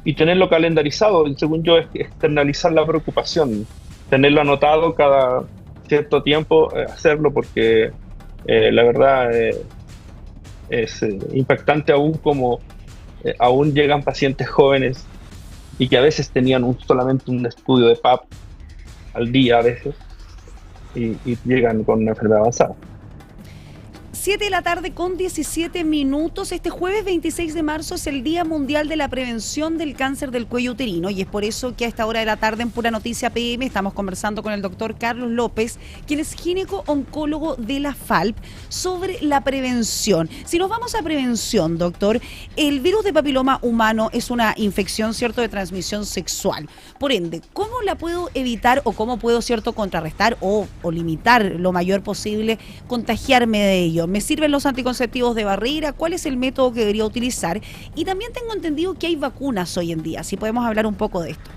y tenerlo calendarizado. Según yo, es externalizar la preocupación, tenerlo anotado cada cierto tiempo, hacerlo, porque la verdad es impactante aún como aún llegan pacientes jóvenes y que a veces tenían solamente un estudio de PAP al día a veces y llegan con una enfermedad avanzada. 7 de la tarde con 17 minutos. Este jueves 26 de marzo es el Día Mundial de la Prevención del Cáncer del Cuello Uterino, y es por eso que a esta hora de la tarde en Pura Noticia PM estamos conversando con el doctor Carlos López, quien es gineco-oncólogo de la FALP, sobre la prevención. Si nos vamos a prevención, doctor, el virus de papiloma humano es una infección, ¿cierto?, de transmisión sexual. Por ende, ¿cómo la puedo evitar o cómo puedo, ¿cierto?, contrarrestar o limitar lo mayor posible contagiarme de ello? ¿Me sirven los anticonceptivos de barrera? ¿Cuál es el método que debería utilizar? Y también tengo entendido que hay vacunas hoy en día. Si podemos hablar un poco de esto.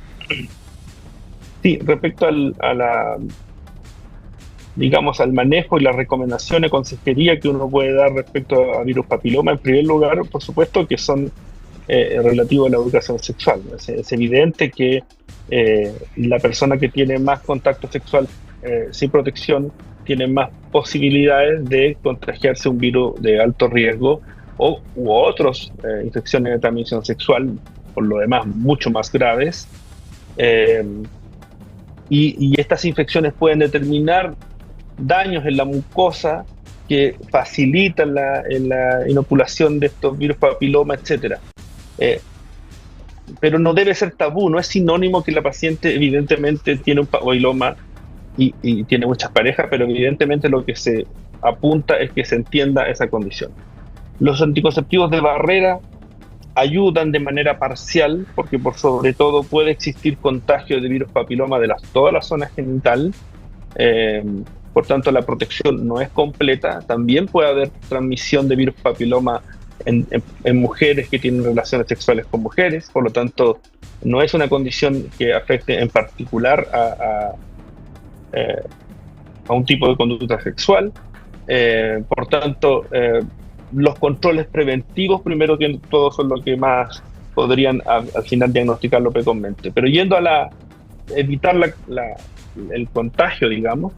Sí, respecto digamos, al manejo y las recomendaciones de consejería que uno puede dar respecto a virus papiloma, en primer lugar, por supuesto, que son relativos a la educación sexual. Es evidente que la persona que tiene más contacto sexual sin protección tiene más posibilidades de contagiarse un virus de alto riesgo u otras infecciones de transmisión sexual, por lo demás mucho más graves. Y estas infecciones pueden determinar daños en la mucosa que facilitan la inoculación de estos virus papiloma, etc. Pero no debe ser tabú, no es sinónimo que la paciente evidentemente tiene un papiloma y tiene muchas parejas, pero evidentemente lo que se apunta es que se entienda esa condición. Los anticonceptivos de barrera ayudan de manera parcial, porque por sobre todo puede existir contagio de virus papiloma de toda la zona genital, por tanto la protección no es completa. También puede haber transmisión de virus papiloma en mujeres que tienen relaciones sexuales con mujeres, por lo tanto no es una condición que afecte en particular a un tipo de conducta sexual. Por tanto, los controles preventivos, primero que todo, son lo que más podrían al final diagnosticarlo precozmente. Pero yendo a evitar el contagio, digamos,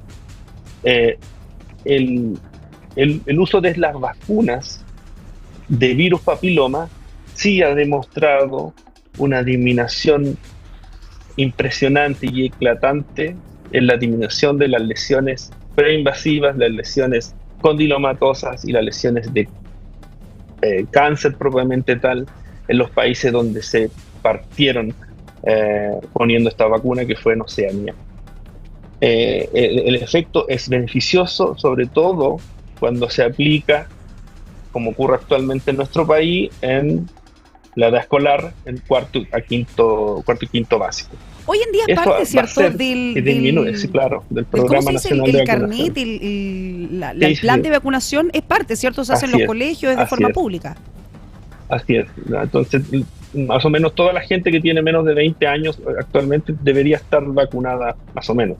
el uso de las vacunas de virus papiloma sí ha demostrado una disminución impresionante y eclatante en la disminución de las lesiones preinvasivas, las lesiones condilomatosas y las lesiones de cáncer propiamente tal en los países donde se partieron poniendo esta vacuna, que fue en Oceanía. El efecto es beneficioso, sobre todo cuando se aplica, como ocurre actualmente en nuestro país, en la edad escolar, en cuarto y quinto básico. Hoy en día es parte, ¿cierto?, del Programa Nacional de Vacunación. El plan de vacunación es parte, ¿cierto? Se hace en los colegios de forma pública. Así es. Entonces, más o menos toda la gente que tiene menos de 20 años actualmente debería estar vacunada, más o menos.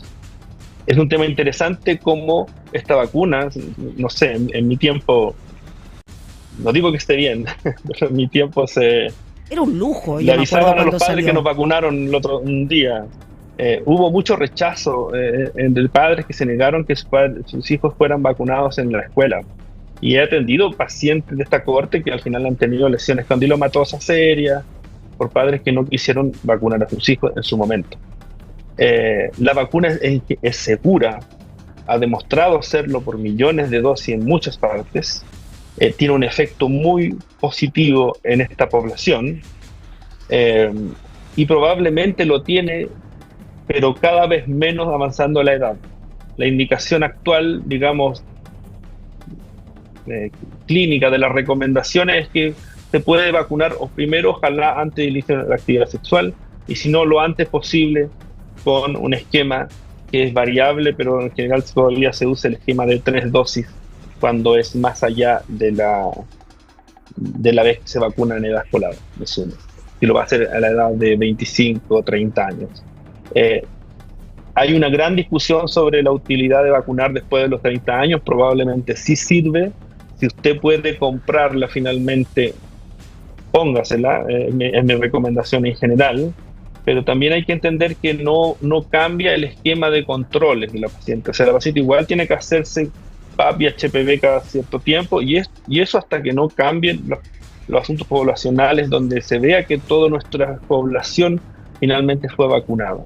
Es un tema interesante cómo esta vacuna, no sé, en mi tiempo, no digo que esté bien, pero en mi tiempo era un lujo. Le avisaban a los padres que nos vacunaron un día. Hubo mucho rechazo entre padres que se negaron que sus hijos fueran vacunados en la escuela. Y he atendido pacientes de esta cohorte que al final han tenido lesiones condilomatosas serias, por padres que no quisieron vacunar a sus hijos en su momento. La vacuna es segura, ha demostrado serlo por millones de dosis en muchas partes, tiene un efecto muy positivo en esta población, y probablemente lo tiene, pero cada vez menos avanzando la edad. La indicación actual, digamos, clínica de las recomendaciones es que se puede vacunar o primero, ojalá, antes del inicio de la actividad sexual, y si no, lo antes posible, con un esquema que es variable, pero en general todavía se usa el esquema de 3 dosis cuando es más allá de la vez que se vacuna en edad escolar, y lo va a hacer a la edad de 25 o 30 años. Hay una gran discusión sobre la utilidad de vacunar después de los 30 años, probablemente sí sirve. Si usted puede comprarla finalmente, póngasela, es mi recomendación en general, pero también hay que entender que no cambia el esquema de controles de la paciente. O sea, la paciente igual tiene que hacerse PAP y HPV cada cierto tiempo, y eso hasta que no cambien los asuntos poblacionales, donde se vea que toda nuestra población finalmente fue vacunada.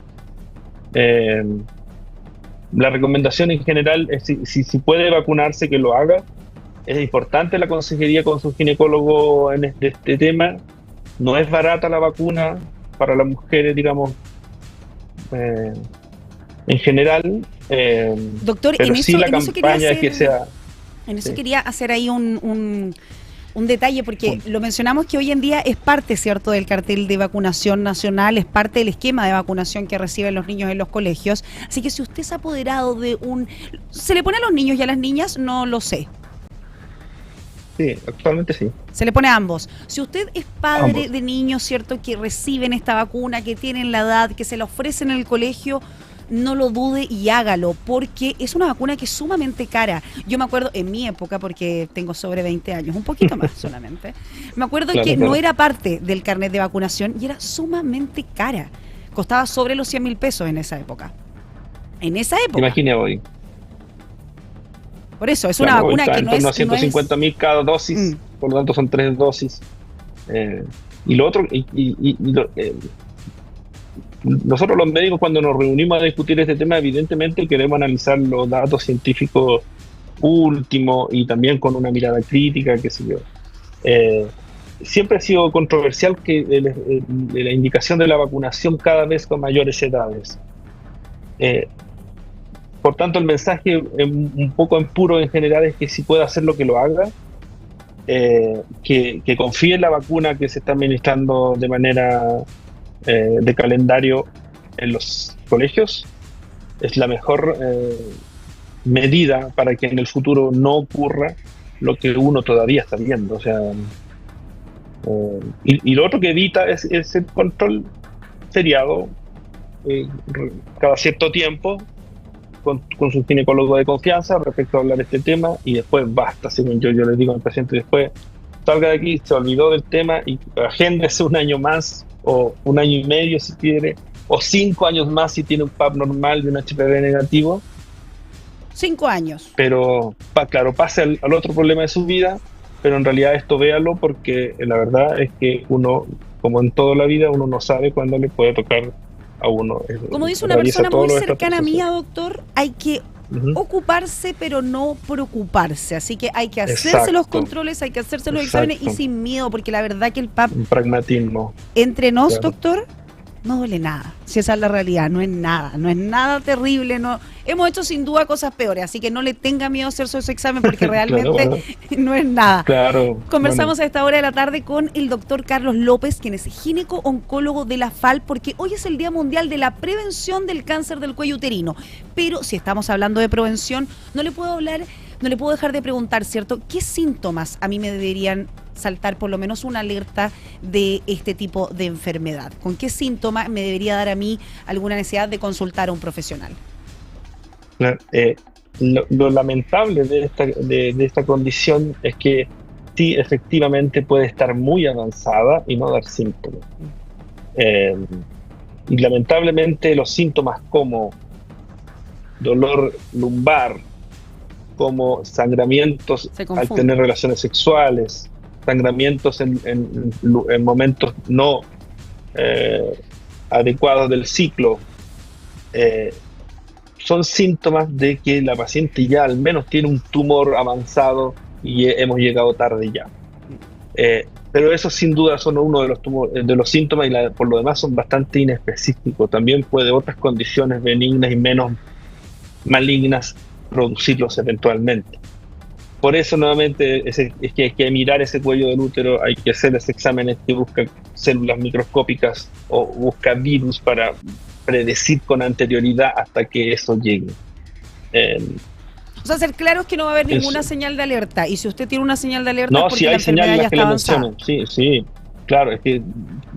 La recomendación en general es si puede vacunarse, que lo haga. Es importante la consejería con su ginecólogo en este tema. No es barata la vacuna para las mujeres, digamos, en general. Doctor, pero sí la campaña que sea... En eso quería hacer ahí un detalle, porque lo mencionamos que hoy en día es parte, ¿cierto?, del cartel de vacunación nacional, es parte del esquema de vacunación que reciben los niños en los colegios. Así que si usted se ha apoderado de ¿se le pone a los niños y a las niñas? No lo sé. Sí, actualmente sí. Se le pone a ambos. Si usted es padre de niños, ¿cierto?, que reciben esta vacuna, que tienen la edad, que se la ofrecen en el colegio, no lo dude y hágalo, porque es una vacuna que es sumamente cara. Yo me acuerdo en mi época, porque tengo sobre 20 años, un poquito más solamente, me acuerdo que no era parte del carnet de vacunación y era sumamente cara. Costaba sobre los 100.000 pesos en esa época. En esa época. Imagine hoy. Por eso, es una vacuna que no es... 150.000 cada dosis, por lo tanto son 3 dosis. Y lo otro... nosotros los médicos, cuando nos reunimos a discutir este tema, evidentemente queremos analizar los datos científicos últimos y también con una mirada crítica, qué sé yo. Siempre ha sido controversial que la indicación de la vacunación cada vez con mayores edades. Por tanto, el mensaje un poco en puro en general es que si puede hacer lo que lo haga, que confíe en la vacuna que se está administrando de manera de calendario en los colegios. Es la mejor medida para que en el futuro no ocurra lo que uno todavía está viendo. O sea, y lo otro que evita es el control seriado cada cierto tiempo con su ginecólogo de confianza respecto a hablar de este tema, y después basta, según yo les digo al paciente, después salga de aquí, se olvidó del tema y agéndese un año más o un año y medio si quiere, o 5 años más si tiene un PAP normal y un HPV negativo. 5 años. Pero, claro, pase al otro problema de su vida, pero en realidad esto véalo, porque la verdad es que uno, como en toda la vida, uno no sabe cuándo le puede tocar a uno. Como dice una persona muy cercana mía, doctor, hay que ocuparse pero no preocuparse, así que hay que hacerse los controles, hay que hacerse los exámenes y sin miedo, porque la verdad que el PAP, un pragmatismo entre nos, doctor, no duele nada. Si esa es la realidad, no es nada terrible, no. Hemos hecho sin duda cosas peores, así que no le tenga miedo a hacerse ese examen, porque realmente no es nada. Conversamos a esta hora de la tarde con el doctor Carlos López, quien es gineco-oncólogo de la FAL, porque hoy es el Día Mundial de la Prevención del Cáncer del Cuello Uterino. Pero si estamos hablando de prevención, no le puedo dejar de preguntar, ¿cierto? ¿Qué síntomas a mí me deberían saltar por lo menos una alerta de este tipo de enfermedad? ¿Con qué síntoma me debería dar a mí alguna necesidad de consultar a un profesional? Lo lamentable de esta condición es que sí, efectivamente puede estar muy avanzada y no dar síntomas. Y lamentablemente los síntomas como dolor lumbar, como sangramientos al tener relaciones sexuales, sangramientos en momentos no adecuados del ciclo, son síntomas de que la paciente ya al menos tiene un tumor avanzado y hemos llegado tarde ya. Pero eso sin duda son uno de los síntomas, y por lo demás son bastante inespecíficos. También puede otras condiciones benignas y menos malignas producirlos eventualmente. Por eso nuevamente es que hay que mirar ese cuello del útero, hay que hacer ese examen que busca células microscópicas o busca virus para predecir con anterioridad hasta que eso llegue. O sea, ser claro es que no va a haber ninguna señal de alerta, y si usted tiene una señal de alerta es porque si hay la enfermedad ya que está le avanzada. menciono, sí, claro, es que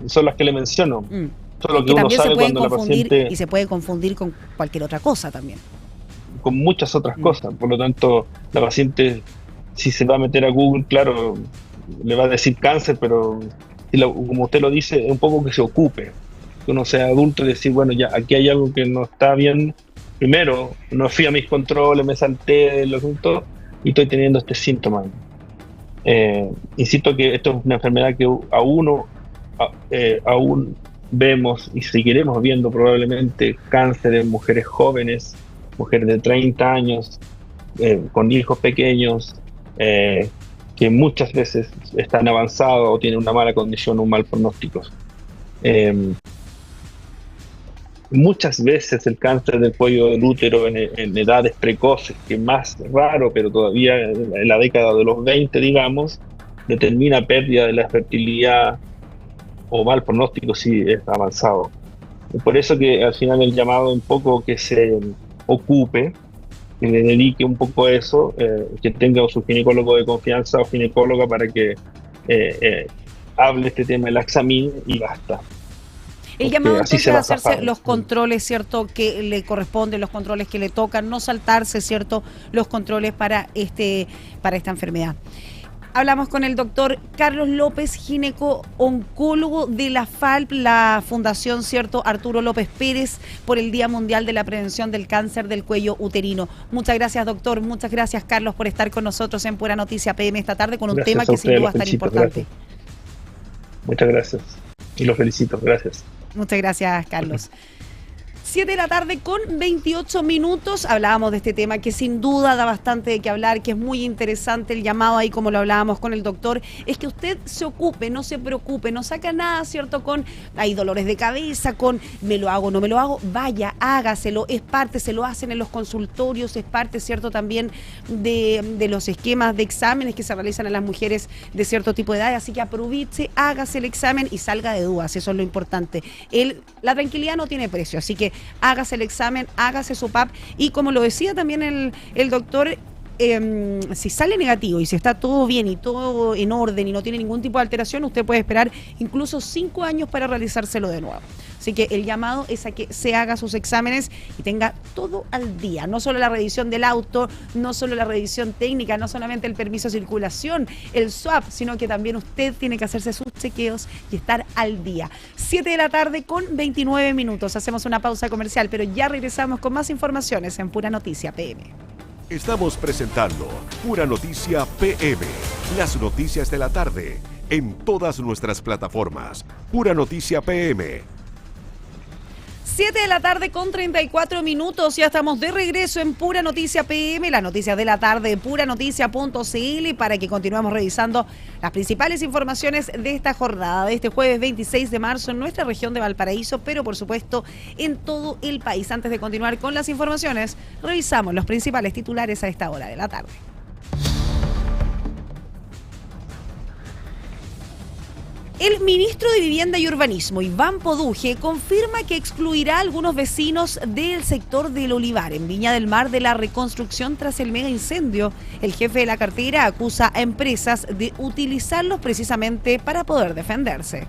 son las que le menciono. Solo que uno también sabe se pueden cuando la confundir, paciente, y se puede confundir con cualquier otra cosa también. con muchas otras cosas. Por lo tanto, la paciente, si se va a meter a Google, claro, le va a decir cáncer, pero como usted lo dice, es un poco que se ocupe. Que uno sea adulto y decir, bueno, ya aquí hay algo que no está bien. Primero, no fui a mis controles, me salté de los asuntos y estoy teniendo este síntoma. Insisto que esto es una enfermedad que aún vemos y seguiremos viendo probablemente cáncer en mujeres jóvenes, mujeres de 30 años, con hijos pequeños, que muchas veces están avanzados o tienen una mala condición o un mal pronóstico. Muchas veces el cáncer del cuello del útero en edades precoces, que es más raro, pero todavía en la década de los 20, digamos, determina pérdida de la fertilidad o mal pronóstico si es avanzado. Por eso que al final el llamado un poco que se ocupe, que le dedique un poco a eso, que tenga su ginecólogo de confianza o ginecóloga para que hable este tema del Axamin y basta. El llamado entonces a hacerse los controles, ¿cierto?, que le corresponden, los controles que le tocan, no saltarse, ¿cierto?, los controles para esta enfermedad. Hablamos con el doctor Carlos López, gineco-oncólogo de la FALP, la Fundación, ¿cierto?, Arturo López Pérez, por el Día Mundial de la Prevención del Cáncer del Cuello Uterino. Muchas gracias, doctor. Muchas gracias, Carlos, por estar con nosotros en Pura Noticia PM esta tarde con un tema que sin duda es tan importante. Gracias. Muchas gracias. Y los felicito. Gracias. Muchas gracias, Carlos. 7 de la tarde con 28 minutos. Hablábamos de este tema que sin duda da bastante de qué hablar, que es muy interesante. El llamado ahí, como lo hablábamos con el doctor, es que usted se ocupe, no se preocupe, no saca nada, ¿cierto? Hay dolores de cabeza, con me lo hago, no me lo hago, vaya, hágaselo, es parte, se lo hacen en los consultorios, es parte, ¿cierto? También de los esquemas de exámenes que se realizan a las mujeres de cierto tipo de edad, así que aproveche, hágase el examen y salga de dudas, eso es lo importante. La tranquilidad no tiene precio, así que hágase el examen, hágase su PAP, y como lo decía también el doctor, si sale negativo y si está todo bien y todo en orden y no tiene ningún tipo de alteración, usted puede esperar incluso 5 años para realizárselo de nuevo. Así que el llamado es a que se haga sus exámenes y tenga todo al día, no solo la revisión del auto, no solo la revisión técnica, no solamente el permiso de circulación, el swap, sino que también usted tiene que hacerse sus chequeos y estar al día. 7 de la tarde con 29 minutos. Hacemos una pausa comercial, pero ya regresamos con más informaciones en Pura Noticia PM. Estamos presentando Pura Noticia PM, las noticias de la tarde, en todas nuestras plataformas. Pura Noticia PM. 7 de la tarde con 34 minutos, ya estamos de regreso en Pura Noticia PM, las noticias de la tarde, puranoticia.cl, para que continuemos revisando las principales informaciones de esta jornada, de este jueves 26 de marzo en nuestra región de Valparaíso, pero por supuesto en todo el país. Antes de continuar con las informaciones, revisamos los principales titulares a esta hora de la tarde. El ministro de Vivienda y Urbanismo, Iván Poduje, confirma que excluirá a algunos vecinos del sector del Olivar, en Viña del Mar, de la reconstrucción tras el mega incendio. El jefe de la cartera acusa a empresas de utilizarlos precisamente para poder defenderse.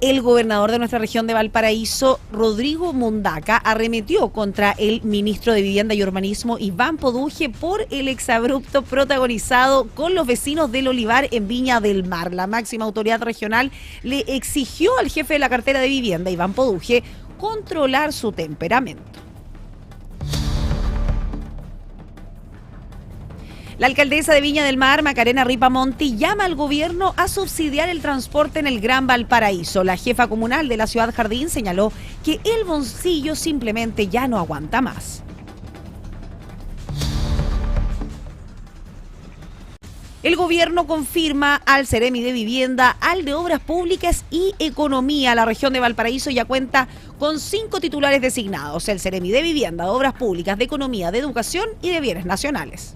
El gobernador de nuestra región de Valparaíso, Rodrigo Mundaca, arremetió contra el ministro de Vivienda y Urbanismo, Iván Poduje, por el exabrupto protagonizado con los vecinos del Olivar en Viña del Mar. La máxima autoridad regional le exigió al jefe de la cartera de Vivienda, Iván Poduje, controlar su temperamento. La alcaldesa de Viña del Mar, Macarena Ripamonti, llama al gobierno a subsidiar el transporte en el Gran Valparaíso. La jefa comunal de la Ciudad Jardín señaló que el bolsillo simplemente ya no aguanta más. El gobierno confirma al Ceremi de Vivienda, al de Obras Públicas y Economía. La región de Valparaíso ya cuenta con 5 titulares designados: el Ceremi de Vivienda, de Obras Públicas, de Economía, de Educación y de Bienes Nacionales.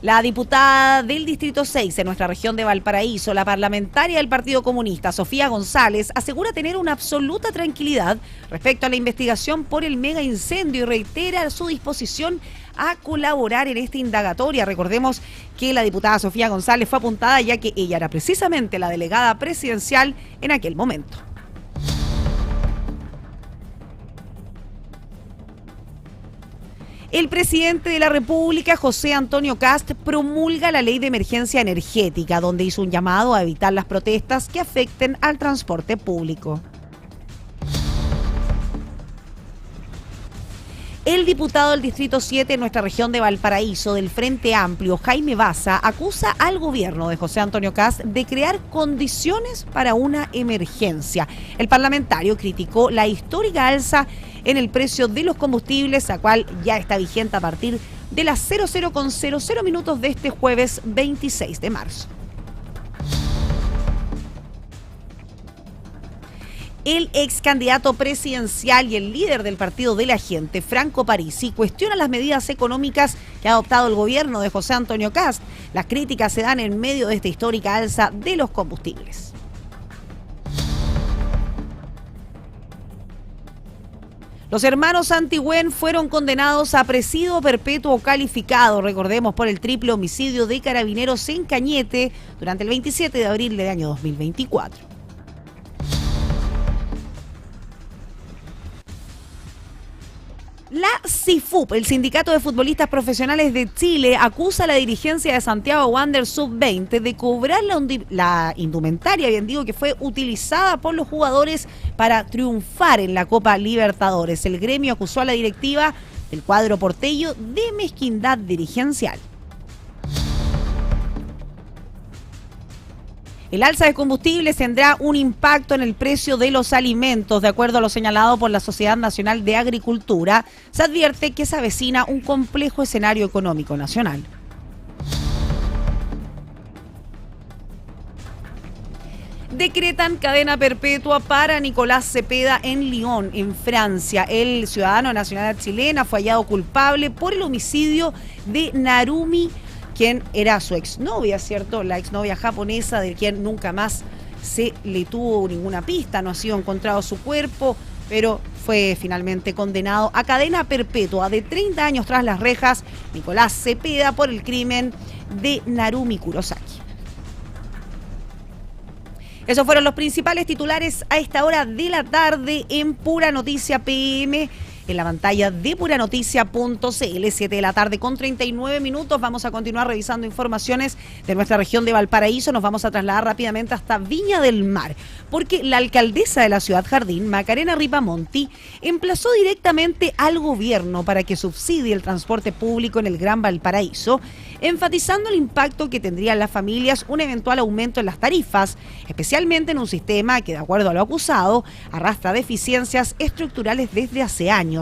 La diputada del Distrito 6 en nuestra región de Valparaíso, la parlamentaria del Partido Comunista, Sofía González, asegura tener una absoluta tranquilidad respecto a la investigación por el mega incendio y reitera su disposición a colaborar en esta indagatoria. Recordemos que la diputada Sofía González fue apuntada ya que ella era precisamente la delegada presidencial en aquel momento. El presidente de la República, José Antonio Kast, promulga la ley de emergencia energética, donde hizo un llamado a evitar las protestas que afecten al transporte público. El diputado del Distrito 7 en nuestra región de Valparaíso, del Frente Amplio, Jaime Baza, acusa al gobierno de José Antonio Kast de crear condiciones para una emergencia. El parlamentario criticó la histórica alza en el precio de los combustibles, la cual ya está vigente a partir de las 00:00 minutos de este jueves 26 de marzo. El ex candidato presidencial y el líder del Partido de la Gente, Franco Parisi, cuestiona las medidas económicas que ha adoptado el gobierno de José Antonio Kast. Las críticas se dan en medio de esta histórica alza de los combustibles. Los hermanos Antigüen fueron condenados a presidio perpetuo calificado, recordemos, por el triple homicidio de carabineros en Cañete durante el 27 de abril del año 2024. La CIFUP, el Sindicato de Futbolistas Profesionales de Chile, acusa a la dirigencia de Santiago Wanderers Sub-20 de cobrar la indumentaria, bien digo, que fue utilizada por los jugadores para triunfar en la Copa Libertadores. El gremio acusó a la directiva del cuadro porteño de mezquindad dirigencial. El alza de combustibles tendrá un impacto en el precio de los alimentos. De acuerdo a lo señalado por la Sociedad Nacional de Agricultura, se advierte que se avecina un complejo escenario económico nacional. Decretan cadena perpetua para Nicolás Cepeda en Lyon, en Francia. El ciudadano nacional chilena fue hallado culpable por el homicidio de Narumi, quien era su exnovia, ¿cierto? La exnovia japonesa, de quien nunca más se le tuvo ninguna pista, no ha sido encontrado su cuerpo, pero fue finalmente condenado a cadena perpetua de 30 años tras las rejas Nicolás Cepeda por el crimen de Narumi Kurosaki. Esos fueron los principales titulares a esta hora de la tarde en Pura Noticia PM. En la pantalla de puranoticia.cl, 7 de la tarde con 39 minutos. Vamos a continuar revisando informaciones de nuestra región de Valparaíso. Nos vamos a trasladar rápidamente hasta Viña del Mar, porque la alcaldesa de la Ciudad Jardín, Macarena Ripamonti, emplazó directamente al gobierno para que subsidie el transporte público en el Gran Valparaíso, enfatizando el impacto que tendrían las familias un eventual aumento en las tarifas, especialmente en un sistema que, de acuerdo a lo acusado, arrastra deficiencias estructurales desde hace años.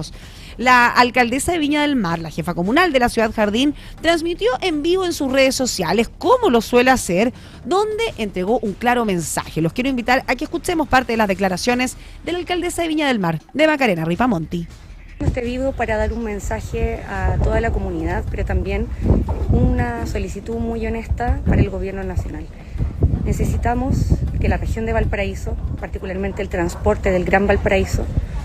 La alcaldesa de Viña del Mar, la jefa comunal de la Ciudad Jardín, transmitió en vivo en sus redes sociales, como lo suele hacer, donde entregó un claro mensaje. Los quiero invitar a que escuchemos parte de las declaraciones de la alcaldesa de Viña del Mar, de Macarena Ripamonti. Este vivo para dar un mensaje a toda la comunidad, pero también una solicitud muy honesta para el gobierno nacional. Necesitamos que la región de Valparaíso, particularmente el transporte del Gran Valparaíso,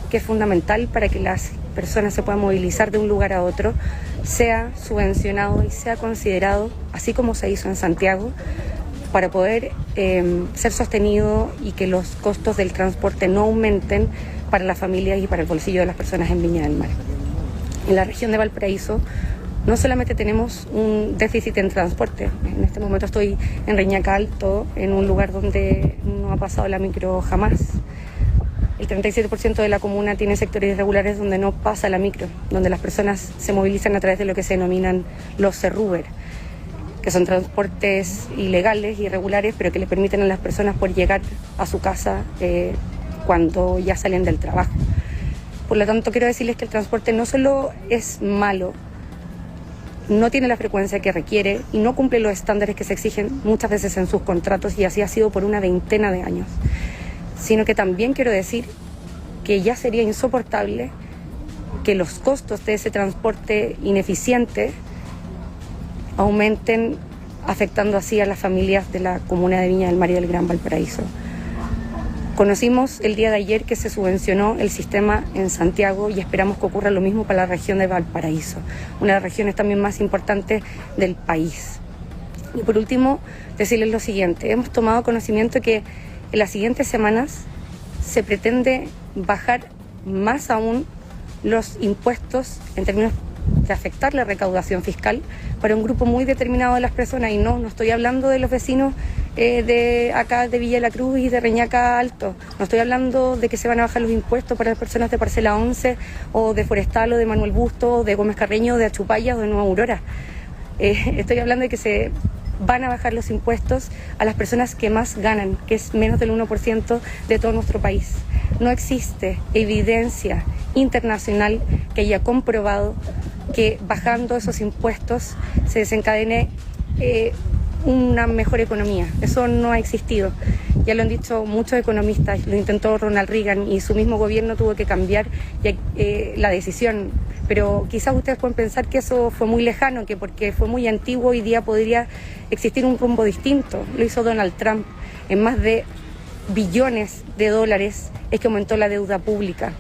que es fundamental para que las personas se puedan movilizar de un lugar a otro, sea subvencionado y sea considerado, así como se hizo en Santiago, para poder ser sostenido y que los costos del transporte no aumenten para las familias y para el bolsillo de las personas en Viña del Mar. En la región de Valparaíso no solamente tenemos un déficit en transporte. En este momento estoy en Reñaca Alto, en un lugar donde no ha pasado la micro jamás. El 37% de la comuna tiene sectores irregulares donde no pasa la micro, donde las personas se movilizan a través de lo que se denominan los Cerruber, que son transportes ilegales, irregulares, pero que le permiten a las personas poder llegar a su casa cuando ya salen del trabajo. Por lo tanto, quiero decirles que el transporte no solo es malo, no tiene la frecuencia que requiere y no cumple los estándares que se exigen muchas veces en sus contratos, y así ha sido por una veintena de años, sino que también quiero decir que ya sería insoportable que los costos de ese transporte ineficiente aumenten, afectando así a las familias de la comuna de Viña del Mar y del Gran Valparaíso. Conocimos el día de ayer que se subvencionó el sistema en Santiago y esperamos que ocurra lo mismo para la región de Valparaíso, una de las regiones también más importantes del país. Y por último, decirles lo siguiente: hemos tomado conocimiento que en las siguientes semanas se pretende bajar más aún los impuestos en términos de afectar la recaudación fiscal para un grupo muy determinado de las personas, y no estoy hablando de los vecinos de acá de Villa de la Cruz y de Reñaca Alto, no estoy hablando de que se van a bajar los impuestos para las personas de Parcela 11 o de Forestal o de Manuel Busto, de Gómez Carreño, de Achupaya o de Nueva Aurora. Estoy hablando de que se van a bajar los impuestos a las personas que más ganan, que es menos del 1% de todo nuestro país. No existe evidencia internacional que haya comprobado que bajando esos impuestos se desencadene una mejor economía. Eso no ha existido. Ya lo han dicho muchos economistas, lo intentó Ronald Reagan y su mismo gobierno tuvo que cambiar la decisión. Pero quizás ustedes pueden pensar que eso fue muy lejano, que porque fue muy antiguo hoy día podría existir un rumbo distinto. Lo hizo Donald Trump. En más de billones de dólares es que aumentó la deuda pública.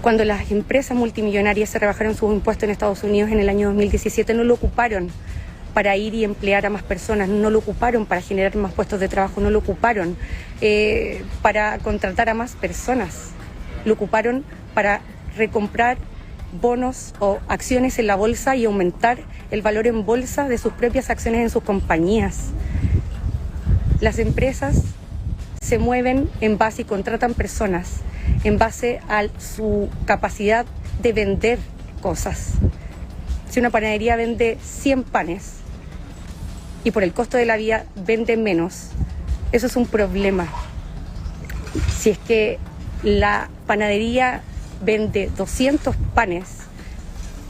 Cuando las empresas multimillonarias se rebajaron sus impuestos en Estados Unidos en el año 2017, no lo ocuparon para ir y emplear a más personas, no lo ocuparon para generar más puestos de trabajo, no lo ocuparon para contratar a más personas, lo ocuparon para recomprar bonos o acciones en la bolsa y aumentar el valor en bolsa de sus propias acciones en sus compañías. Las empresas se mueven en base y contratan personas en base a su capacidad de vender cosas. Si una panadería vende 100 panes y por el costo de la vida vende menos, eso es un problema. Si es que la panadería vende 200 panes,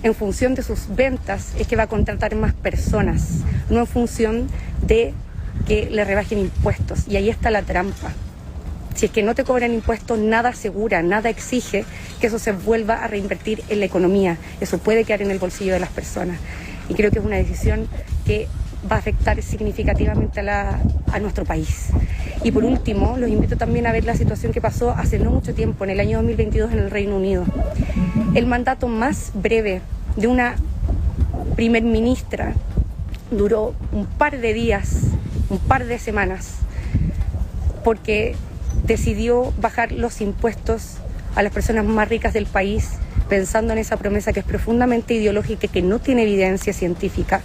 en función de sus ventas es que va a contratar más personas, no en función de que le rebajen impuestos. Y ahí está la trampa. Si es que no te cobran impuestos, nada asegura, nada exige que eso se vuelva a reinvertir en la economía. Eso puede quedar en el bolsillo de las personas. Y creo que es una decisión que va a afectar significativamente a nuestro país. Y por último, los invito también a ver la situación que pasó hace no mucho tiempo, en el año 2022 en el Reino Unido. El mandato más breve de una primer ministra duró un par de días, un par de semanas, porque decidió bajar los impuestos a las personas más ricas del país, pensando en esa promesa que es profundamente ideológica y que no tiene evidencia científica.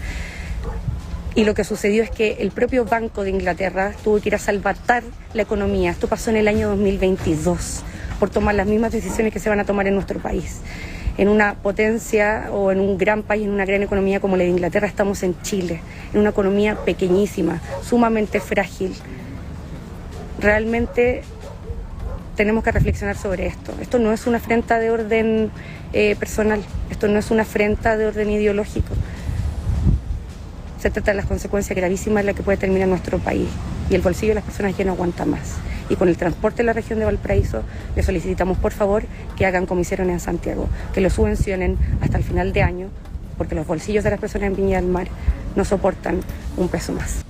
Y lo que sucedió es que el propio Banco de Inglaterra tuvo que ir a salvatar la economía. Esto pasó en el año 2022, por tomar las mismas decisiones que se van a tomar en nuestro país. En una potencia o en un gran país, en una gran economía como la de Inglaterra, estamos en Chile, en una economía pequeñísima, sumamente frágil. Realmente tenemos que reflexionar sobre esto. Esto no es una afrenta de orden personal, esto no es una afrenta de orden ideológico. Se trata de las consecuencias gravísimas en las que puede terminar nuestro país, y el bolsillo de las personas ya no aguanta más. Y con el transporte en la región de Valparaíso le solicitamos por favor que hagan como hicieron en Santiago, que lo subvencionen hasta el final de año, porque los bolsillos de las personas en Viña del Mar no soportan un peso más.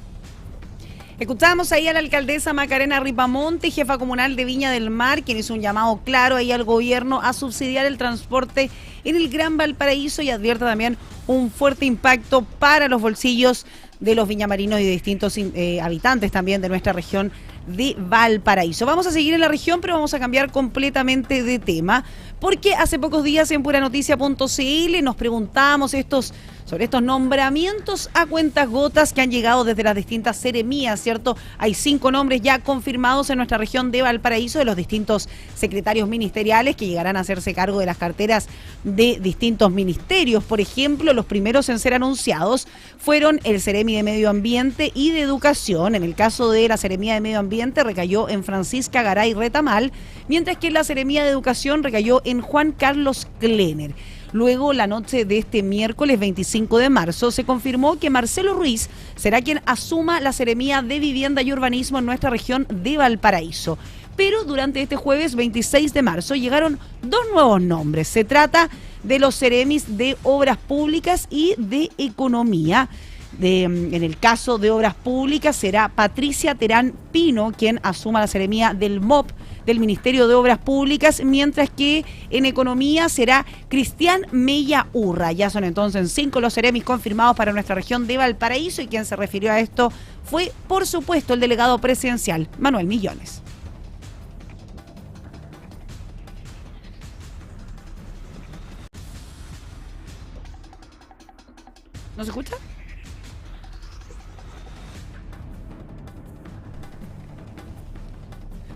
Escuchábamos ahí a la alcaldesa Macarena Ripamonte, jefa comunal de Viña del Mar, quien hizo un llamado claro ahí al gobierno a subsidiar el transporte en el Gran Valparaíso y advierte también un fuerte impacto para los bolsillos de los viñamarinos y de distintos habitantes también de nuestra región de Valparaíso. Vamos a seguir en la región, pero vamos a cambiar completamente de tema, porque hace pocos días en puranoticia.cl nos preguntamos sobre estos nombramientos a cuentagotas que han llegado desde las distintas seremías, ¿cierto? Hay 5 nombres ya confirmados en nuestra región de Valparaíso de los distintos secretarios ministeriales que llegarán a hacerse cargo de las carteras de distintos ministerios. Por ejemplo, los primeros en ser anunciados fueron el Seremi de Medio Ambiente y de Educación. En el caso de la Seremía de Medio Ambiente recayó en Francisca Garay Retamal, mientras que la Seremía de Educación recayó en Juan Carlos Klenner. Luego, la noche de este miércoles 25 de marzo, se confirmó que Marcelo Ruiz será quien asuma la Seremía de Vivienda y Urbanismo en nuestra región de Valparaíso. Pero durante este jueves 26 de marzo llegaron 2 nuevos nombres. Se trata de los Seremis de Obras Públicas y de Economía. En el caso de Obras Públicas será Patricia Terán Pino quien asuma la seremía del MOP del Ministerio de Obras Públicas, mientras que en Economía será Cristian Mella Urra. Ya son entonces 5 los seremis confirmados para nuestra región de Valparaíso, y quien se refirió a esto fue, por supuesto, el delegado presidencial, Manuel Millones. ¿No se escucha?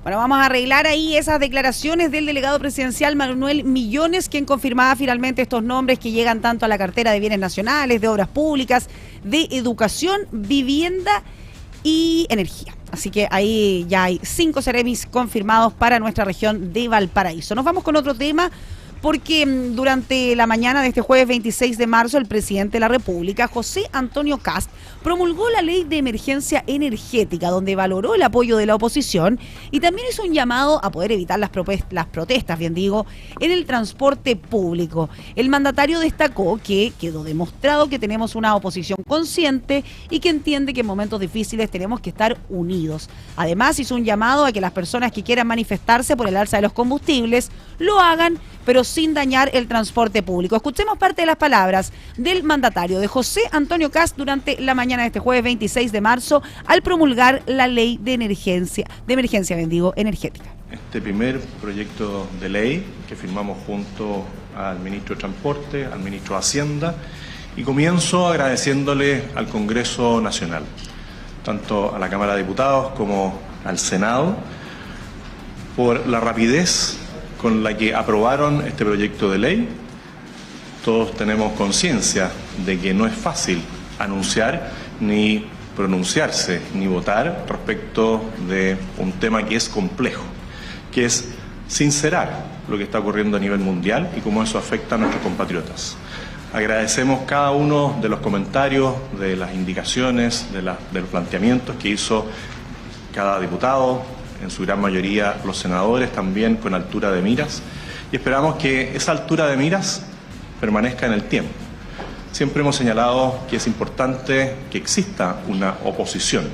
Bueno, vamos a arreglar ahí esas declaraciones del delegado presidencial Manuel Millones, quien confirmaba finalmente estos nombres que llegan tanto a la cartera de bienes nacionales, de obras públicas, de educación, vivienda y energía. Así que ahí ya hay 5 seremis confirmados para nuestra región de Valparaíso. Nos vamos con otro tema, porque durante la mañana de este jueves 26 de marzo, el presidente de la República, José Antonio Kast, promulgó la ley de emergencia energética, donde valoró el apoyo de la oposición y también hizo un llamado a poder evitar las protestas, en el transporte público. El mandatario destacó que quedó demostrado que tenemos una oposición consciente y que entiende que en momentos difíciles tenemos que estar unidos. Además, hizo un llamado a que las personas que quieran manifestarse por el alza de los combustibles lo hagan, pero sin dañar el transporte público. Escuchemos parte de las palabras del mandatario de José Antonio Kast durante la mañana de este jueves 26 de marzo al promulgar la ley de emergencia energética. Este primer proyecto de ley que firmamos junto al ministro de Transporte, al ministro de Hacienda, y comienzo agradeciéndole al Congreso Nacional, tanto a la Cámara de Diputados como al Senado, por la rapidez con la que aprobaron este proyecto de ley. Todos tenemos conciencia de que no es fácil anunciar, ni pronunciarse, ni votar respecto de un tema que es complejo, que es sincerar lo que está ocurriendo a nivel mundial y cómo eso afecta a nuestros compatriotas. Agradecemos cada uno de los comentarios, de las indicaciones, de los planteamientos que hizo cada diputado, en su gran mayoría los senadores, también con altura de miras, y esperamos que esa altura de miras permanezca en el tiempo. Siempre hemos señalado que es importante que exista una oposición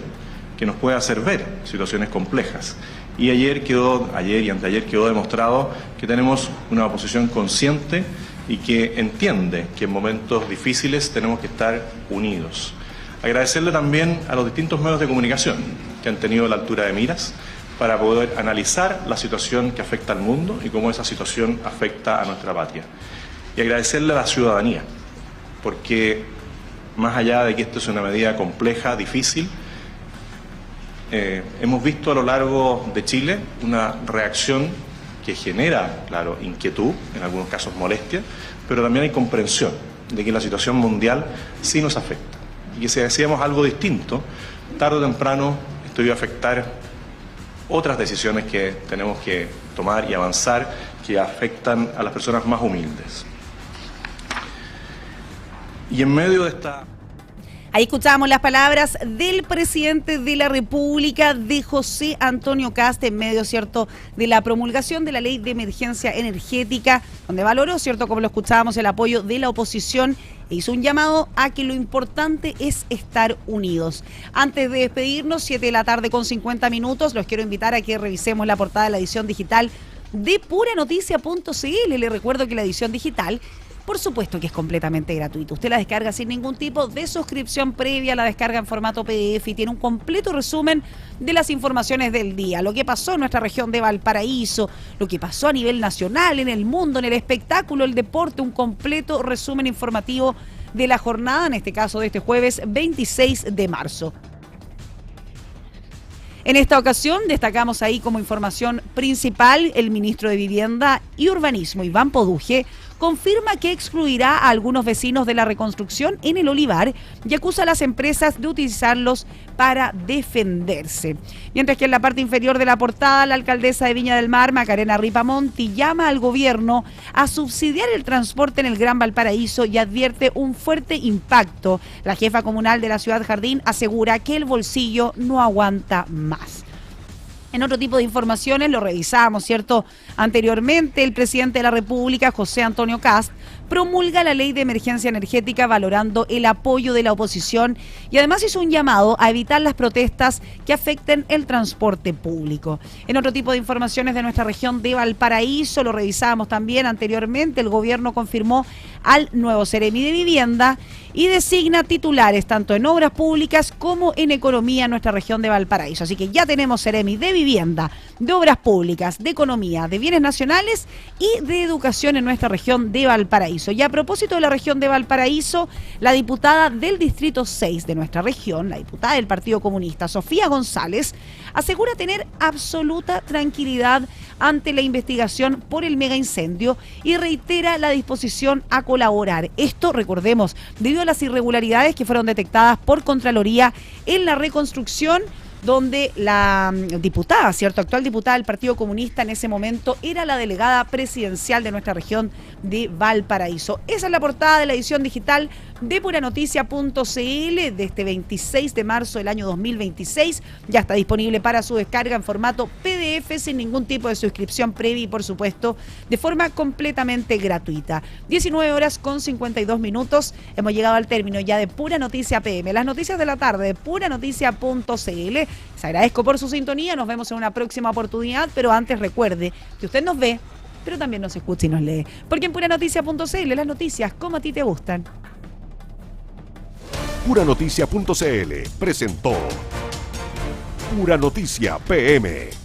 que nos pueda hacer ver situaciones complejas, y ayer y anteayer quedó demostrado que tenemos una oposición consciente y que entiende que en momentos difíciles tenemos que estar unidos. Agradecerle también a los distintos medios de comunicación que han tenido la altura de miras para poder analizar la situación que afecta al mundo y cómo esa situación afecta a nuestra patria. Y agradecerle a la ciudadanía, porque más allá de que esto es una medida compleja, difícil, hemos visto a lo largo de Chile una reacción que genera, claro, inquietud, en algunos casos molestia, pero también hay comprensión de que la situación mundial sí nos afecta. Y que si decíamos algo distinto, tarde o temprano esto iba a afectar otras decisiones que tenemos que tomar y avanzar, que afectan a las personas más humildes. Y en medio de esta... Ahí escuchábamos las palabras del presidente de la República, de José Antonio Kast, en medio, ¿cierto?, de la promulgación de la ley de emergencia energética, donde valoró, ¿cierto?, como lo escuchábamos, el apoyo de la oposición e hizo un llamado a que lo importante es estar unidos. Antes de despedirnos, 7 de la tarde con 50 minutos, los quiero invitar a que revisemos la portada de la edición digital de puranoticia.cl. Les recuerdo que la edición digital Por supuesto que es completamente gratuito. Usted la descarga sin ningún tipo de suscripción previa, la descarga en formato PDF y tiene un completo resumen de las informaciones del día. Lo que pasó en nuestra región de Valparaíso, lo que pasó a nivel nacional, en el mundo, en el espectáculo, el deporte, un completo resumen informativo de la jornada, en este caso de este jueves 26 de marzo. En esta ocasión destacamos ahí como información principal el ministro de Vivienda y Urbanismo, Iván Poduje, confirma que excluirá a algunos vecinos de la reconstrucción en el Olivar y acusa a las empresas de utilizarlos para defenderse. Mientras que en la parte inferior de la portada, la alcaldesa de Viña del Mar, Macarena Ripamonti, llama al gobierno a subsidiar el transporte en el Gran Valparaíso y advierte un fuerte impacto. La jefa comunal de la Ciudad Jardín asegura que el bolsillo no aguanta más. En otro tipo de informaciones, lo revisamos, ¿cierto? Anteriormente, el presidente de la República, José Antonio Kast, promulga la ley de emergencia energética valorando el apoyo de la oposición y además hizo un llamado a evitar las protestas que afecten el transporte público. En otro tipo de informaciones de nuestra región de Valparaíso, lo revisábamos también anteriormente, el gobierno confirmó al nuevo Seremi de Vivienda y designa titulares tanto en obras públicas como en economía en nuestra región de Valparaíso. Así que ya tenemos Seremi de Vivienda, de obras públicas, de economía, de bienes nacionales y de educación en nuestra región de Valparaíso. Y a propósito de la región de Valparaíso, la diputada del Distrito 6 de nuestra región, la diputada del Partido Comunista, Sofía González, asegura tener absoluta tranquilidad ante la investigación por el megaincendio y reitera la disposición a colaborar. Esto, recordemos, debido a las irregularidades que fueron detectadas por Contraloría en la reconstrucción, donde la diputada, ¿cierto?, actual diputada del Partido Comunista en ese momento era la delegada presidencial de nuestra región de Valparaíso. Esa es la portada de la edición digital de Puranoticia.cl de este 26 de marzo del año 2026. Ya está disponible para su descarga en formato PDF sin ningún tipo de suscripción previa y, por supuesto, de forma completamente gratuita. 19:52. Hemos llegado al término ya de Pura Noticia PM. Las noticias de la tarde de Puranoticia.cl. Les agradezco por su sintonía, nos vemos en una próxima oportunidad, pero antes recuerde que usted nos ve, pero también nos escucha y nos lee, porque en Puranoticia.cl las noticias como a ti te gustan. Puranoticia.cl presentó Pura Noticia PM.